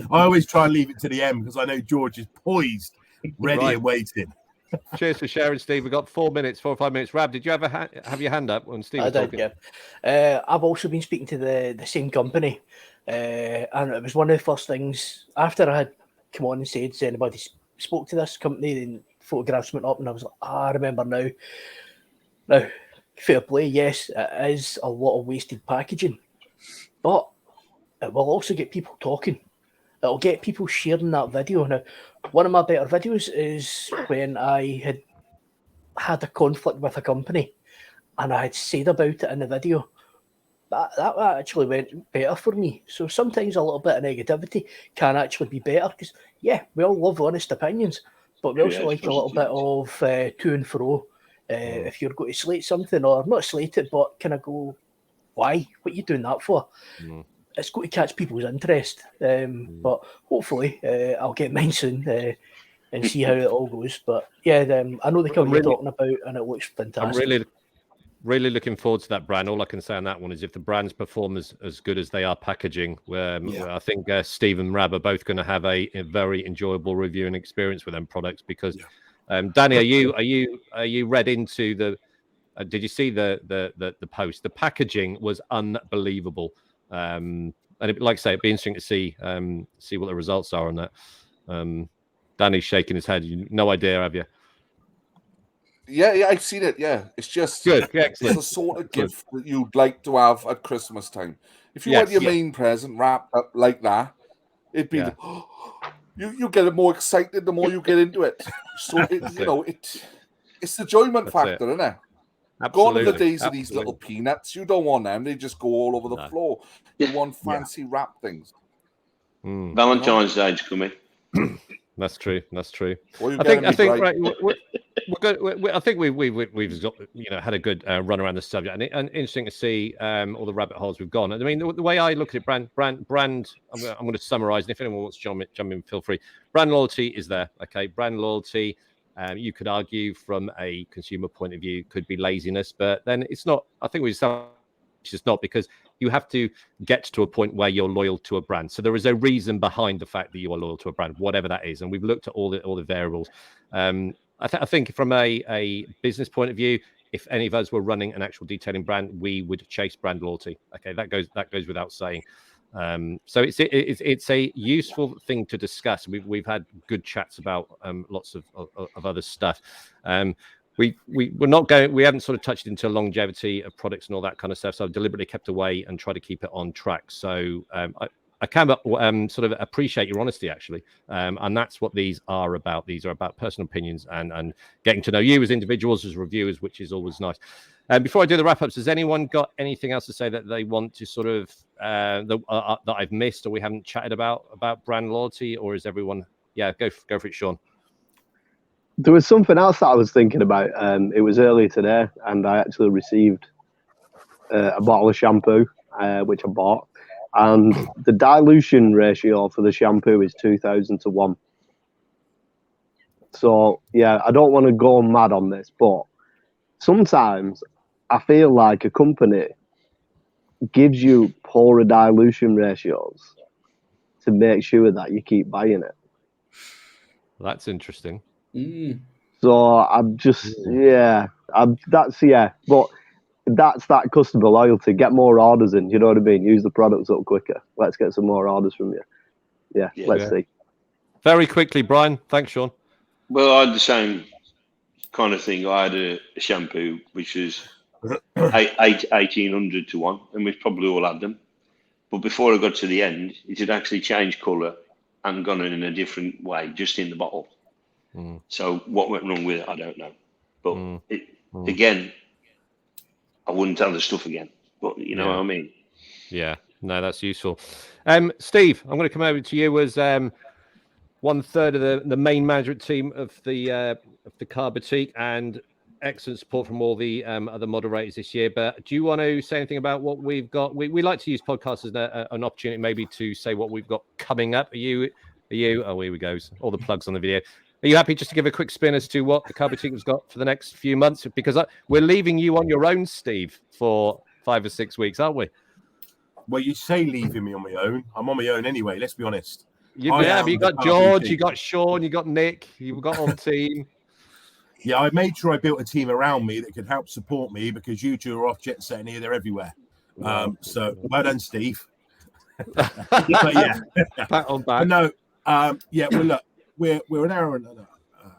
I always try and leave it to the end because I know George is poised, ready and waiting. Cheers for sharing, Steve. We've got 4 or 5 minutes. Rab, did you ever have your hand up when Steve was talking? I did, yeah. I've also been speaking to the same company, and it was one of the first things after I had come on and said, "Does anybody spoke to this company?" And photographs went up, and I was like, I remember now. Now, fair play, yes, it is a lot of wasted packaging, but it will also get people talking. It'll get people sharing that video. Now, one of my better videos is when I had a conflict with a company and I had said about it in the video. That actually went better for me. So sometimes a little bit of negativity can actually be better, because, yeah, we all love honest opinions, but we also like a little bit of to and fro. If you're going to slate something, or not slate it, but kind of go, why? What are you doing that for? It's going to catch people's interest. But hopefully I'll get mine soon and see how it all goes. But yeah, I know the company you're talking about, and it looks fantastic. I'm really looking forward to that brand. All I can say on that one is if the brands perform as good as they are packaging, I think Steve and Rab are both going to have a very enjoyable reviewing experience with them products. Because Danny, are you read into the? Did you see the post? The packaging was unbelievable. And like I say, it'd be interesting to see what the results are on that. Danny's shaking his head. No idea, have you? Yeah, I've seen it. Yeah, it's just good. Yeah, it's the sort of gift that you'd like to have at Christmas time. If you had your main present wrapped up like that, it'd be you get more excited the more you get into it. So it's the enjoyment factor, isn't it? Absolutely. Gone are the days of these little peanuts. You don't want them; they just go all over the floor. You want fancy wrap things. Valentine's Day's coming. That's true. Well, I think right. We're good. I think we've got, had a good run around the subject, and interesting to see all the rabbit holes we've gone. I mean, the way I look at it, brand. I'm going to summarize, and if anyone wants to jump in, feel free. Brand loyalty is there. Okay, brand loyalty. You could argue from a consumer point of view could be laziness, but then it's not. I think it's just not, because you have to get to a point where you're loyal to a brand. So there is a reason behind the fact that you are loyal to a brand, whatever that is. And we've looked at all the variables. I think from a business point of view, if any of us were running an actual detailing brand, we would chase brand loyalty. Okay, that goes without saying. So it's a useful thing to discuss. We've had good chats about lots of other stuff. We haven't sort of touched into longevity of products and all that kind of stuff. So I've deliberately kept away and tried to keep it on track. So I can sort of appreciate your honesty, actually. And that's what these are about. These are about personal opinions and getting to know you as individuals, as reviewers, which is always nice. Before I do the wrap-ups, has anyone got anything else to say that they want to sort of that I've missed or we haven't chatted about brand loyalty? Or is everyone, go for it, Sean? There was something else that I was thinking about. It was earlier today, and I actually received a bottle of shampoo, which I bought. And the dilution ratio for the shampoo is 2,000 to 1. So, I don't want to go mad on this, but sometimes I feel like a company gives you poorer dilution ratios to make sure that you keep buying it. That's interesting. So I'm just, but that's that customer loyalty. Get more orders in, you know what I mean? Use the products up quicker. Let's get some more orders from you. Let's see. Very quickly, Brian. Thanks, Sean. Well, I had the same kind of thing. I had a shampoo which was 1,800 to 1, and we've probably all had them. But before I got to the end, it had actually changed colour and gone in a different way, just in the bottle. So what went wrong with it, I don't know. But again, I wouldn't tell the stuff again. But you know what I mean? Yeah, no, that's useful. Steve, I'm going to come over to you as 1/3 of the main management team of the Car Boutique, and excellent support from all the other moderators this year. But do you want to say anything about what we've got? We like to use podcasts as an opportunity maybe to say what we've got coming up. Are you? Oh, here we go. All the plugs on the video. Are you happy just to give a quick spin as to what the Car Boutique has got for the next few months? Because we're leaving you on your own, Steve, for 5 or 6 weeks, aren't we? Well, you say leaving me on my own. I'm on my own anyway. Let's be honest. You got George, you got Sean, you got Nick, you've got on team. Yeah, I made sure I built a team around me that could help support me, because you two are off jet setting here, they're everywhere. So well done, Steve. But yeah, pat on back. But no, yeah. Well, look, we're an hour and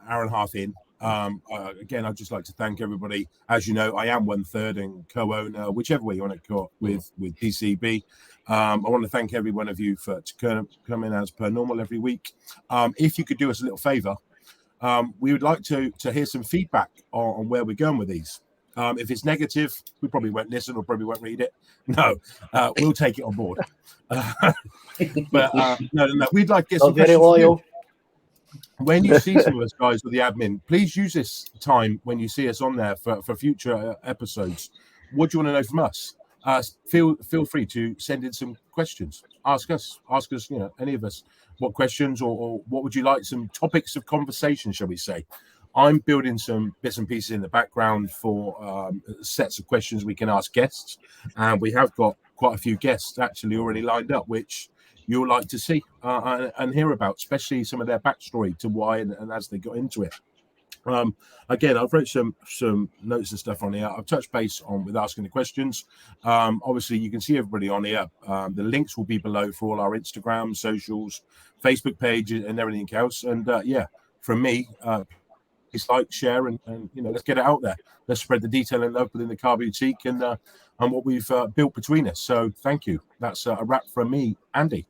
a half in. Again, I'd just like to thank everybody. As you know, I am 1/3 and co-owner, whichever way you want to call it, with TCB. I want to thank every one of you for come in as per normal every week. If you could do us a little favour, we would like to hear some feedback on where we're going with these. If it's negative, we probably won't listen or probably won't read it. No, we'll take it on board. But no, we'd like to get some very questions loyal. when you see some of us guys with the admin. Please use this time when you see us on there for future episodes. What do you want to know from us? Feel free to send in some questions. Ask us, any of us, what questions or what would you like, some topics of conversation, shall we say. I'm building some bits and pieces in the background for sets of questions we can ask guests, and we have got quite a few guests actually already lined up, which you'll like to see and hear about, especially some of their backstory to why and as they got into it. Again, I've wrote some notes and stuff on here. I've touched base on with asking the questions. Obviously, you can see everybody on here. The links will be below for all our Instagram, socials, Facebook page, and everything else. And from me, it's like, share, and let's get it out there. Let's spread the detail and love within the Car Boutique and what we've built between us. So thank you. That's a wrap from me, Andy.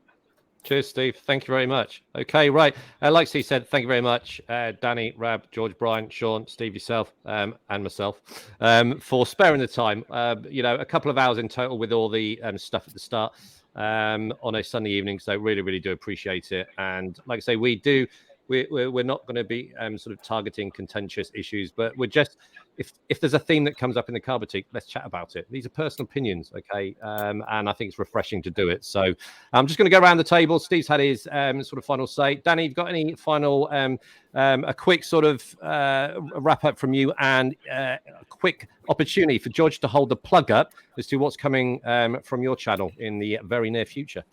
Cheers, Steve. Thank you very much. Okay, right. Like Steve said, thank you very much, Danny, Rab, George, Brian, Sean, Steve, yourself, and myself, for sparing the time. A couple of hours in total with all the stuff at the start on a Sunday evening. So really, really do appreciate it. And like I say, we're not going to be sort of targeting contentious issues, but we're just, if there's a theme that comes up in the Car Boutique, let's chat about it. These are personal opinions, okay? And I think it's refreshing to do it. So I'm just going to go around the table. Steve's had his sort of final say. Danny, you've got any final, a quick sort of wrap up from you, and a quick opportunity for George to hold the plug up as to what's coming from your channel in the very near future.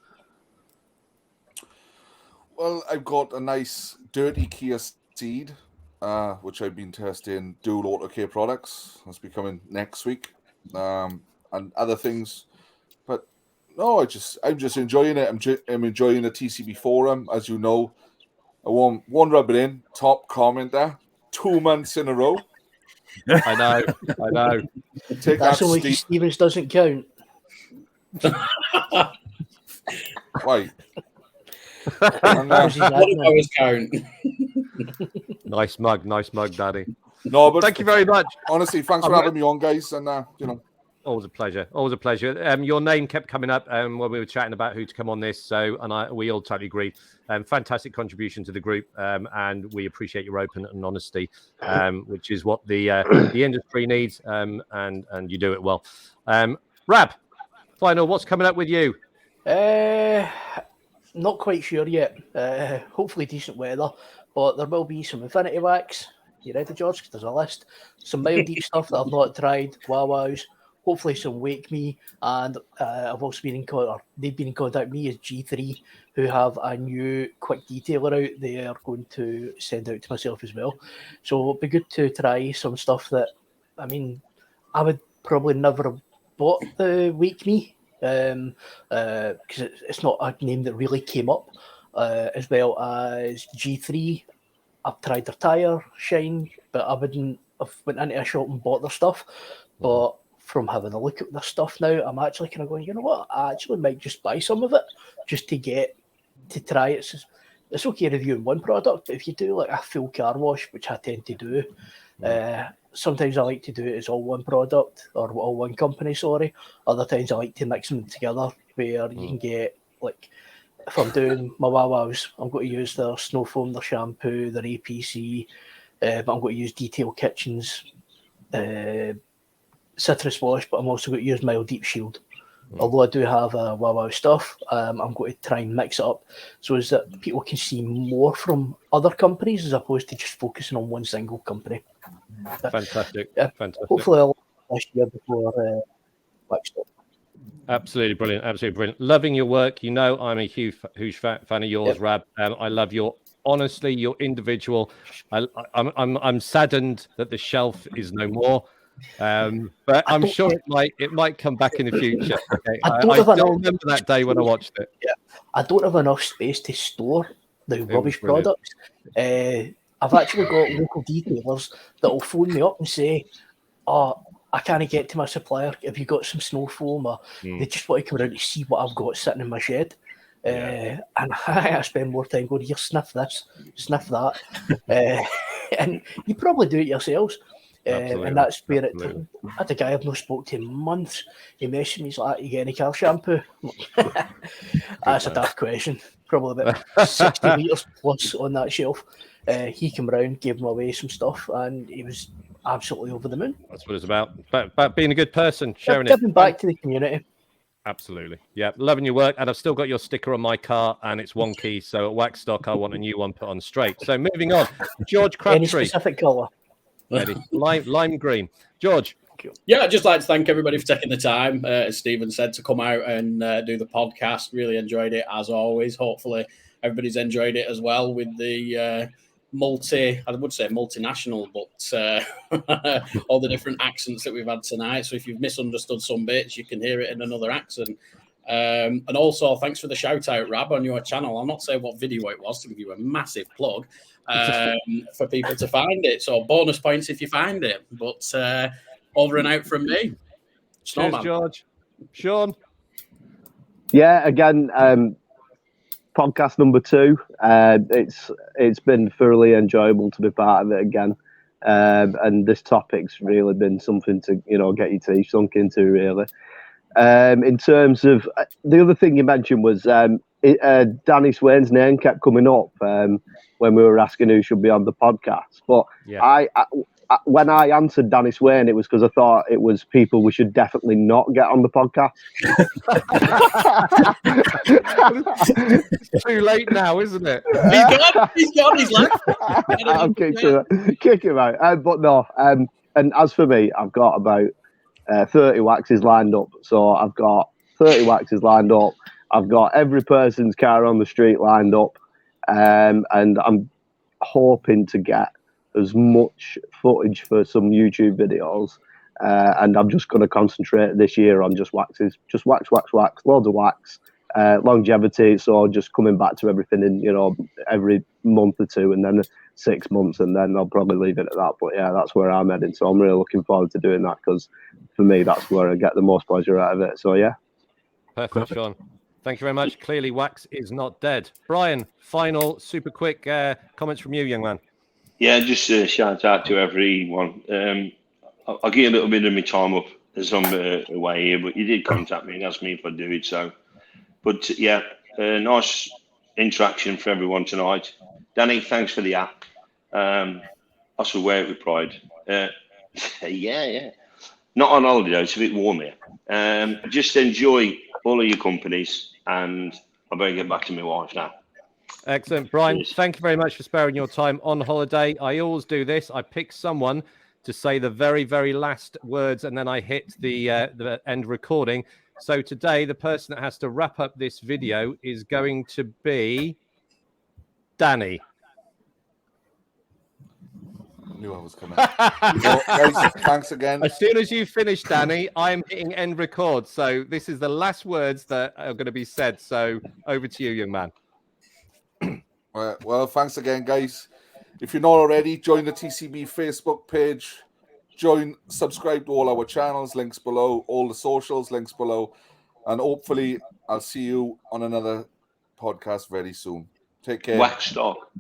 Well, I've got a nice dirty Kia Ceed, which I've been testing dual auto care products. That's be coming next week, and other things. But no, I'm just enjoying it. I'm enjoying the TCB forum, as you know. I won rub it in, top commenter, 2 months in a row. I know. Take That's that, only Steve. Stevens doesn't count. Why? What if I was count? Nice mug, Daddy. No, but thank you very much. Honestly, thanks for having me on, guys. And always a pleasure. Your name kept coming up when we were chatting about who to come on this. So, we all totally agree. Fantastic contribution to the group, and we appreciate your open and honesty, which is what the industry needs. And you do it well. Rab, final, what's coming up with you? Not quite sure yet. Hopefully decent weather, but there will be some Infinity Wax. You ready, George? 'Cause there's a list. Some mild deep stuff that I've not tried. Wow-wows. Hopefully some Wake Me, and I've also been in contact. They've been in contact with me as G3, who have a new quick detailer out. They are going to send out to myself as well. So it'd be good to try some stuff that, I would probably never have bought the Wake Me. Because it's not a name that really came up, as well as G3. I've tried their tyre shine, but I wouldn't I've went into a shop and bought their stuff, but from having a look at their stuff now, I'm actually kind of going, you know what? I actually might just buy some of it just to try it. It's okay reviewing one product, but if you do like a full car wash, which I tend to do, sometimes I like to do it as all one product or all one company, sorry. Other times I like to mix them together where you can get, like, if I'm doing my Wawas, I'm going to use their Snow Foam, their shampoo, their APC, but I'm going to use Detail Kitchens, Citrus Wash, but I'm also going to use Mild Deep Shield. Although I do have Wawa stuff, I'm going to try and mix it up so as that people can see more from other companies as opposed to just focusing on one single company. Fantastic. Fantastic. Hopefully I'll last year before wax stop. Absolutely brilliant. Absolutely brilliant. Loving your work. You know, I'm a huge fan of yours, Rab. I love your honestly, your individual. I'm saddened that the shelf is no more. But I'm sure it might come back in the future. Okay? I don't remember that day when I watched it. Yeah, I don't have enough space to store the rubbish products. I've actually got local detailers that will phone me up and say, "Oh, I can't get to my supplier. Have you got some snow foam?" Or they just want to come around to see what I've got sitting in my shed. And I spend more time going, "Here, sniff this, sniff that," and you probably do it yourselves. And that's where it. I had a guy I've not spoke to in months. He messaged me, he's like, "You get any car shampoo?" That's a daft question. Probably about 60 litres plus on that shelf. He came around, gave him away some stuff, and he was absolutely over the moon. That's what it's about. But being a good person, sharing Giving back to the community. Absolutely. Yeah. Loving your work. And I've still got your sticker on my car and it's wonky. So at Wax Stock, I want a new one put on straight. So moving on. George Crabtree. Any specific colour? Lime green. George. Yeah, I'd just like to thank everybody for taking the time, as Stephen said, to come out and do the podcast. Really enjoyed it, as always. Hopefully everybody's enjoyed it as well with the multinational, but all the different accents that we've had tonight. So if you've misunderstood some bits, you can hear it in another accent. And also, thanks for the shout out, Rab, on your channel. I'll not say what video it was to give you a massive plug for people to find it. So bonus points if you find it. But over and out from me. Cheers, George. Sean. Yeah, again, podcast number 2. It's been thoroughly enjoyable to be part of it again. And this topic's really been something to, get your teeth sunk into, really. In terms of the other thing you mentioned was Danny Swain's name kept coming up when we were asking who should be on the podcast. But I when I answered Danny Swain, it was because I thought it was people we should definitely not get on the podcast. It's too late now, isn't it? He's left. I'll kick him out. But no, and as for me, I've got about 30 waxes lined up. So I've got 30 waxes lined up. I've got every person's car on the street lined up. And I'm hoping to get as much footage for some YouTube videos. And I'm just going to concentrate this year on just waxes. Just wax, loads of wax. Longevity, so just coming back to everything in, every month or two, and then 6 months, and then I'll probably leave it at that. But yeah, that's where I'm heading. So I'm really looking forward to doing that because for me, that's where I get the most pleasure out of it. So yeah. Perfect. Sean. Thank you very much. Clearly, wax is not dead. Brian, final, super quick comments from you, young man. Yeah, just a shout out to everyone. I'll get a little bit of my time up as I'm away here, but you did contact me and ask me if I'd do it. So, but yeah, nice interaction for everyone tonight. Danny, thanks for the app. I shall wear it with pride. Yeah. Not on holiday, though, it's a bit warm here. Just enjoy all of your companies, and I better get back to my wife now. Excellent. Brian, Cheers. Thank you very much for sparing your time on holiday. I always do this. I pick someone to say the very, very last words, and then I hit the end recording. So today, the person that has to wrap up this video is going to be Danny. I knew I was coming. Well, guys, thanks again. As soon as you finish, Danny, I'm hitting end record. So this is the last words that are going to be said. So over to you, young man. Well, thanks again, guys. If you're not already, join the TCB Facebook page. Subscribe to all our channels, links below, all the socials, links below. And hopefully I'll see you on another podcast very soon. Take care. Wax stock.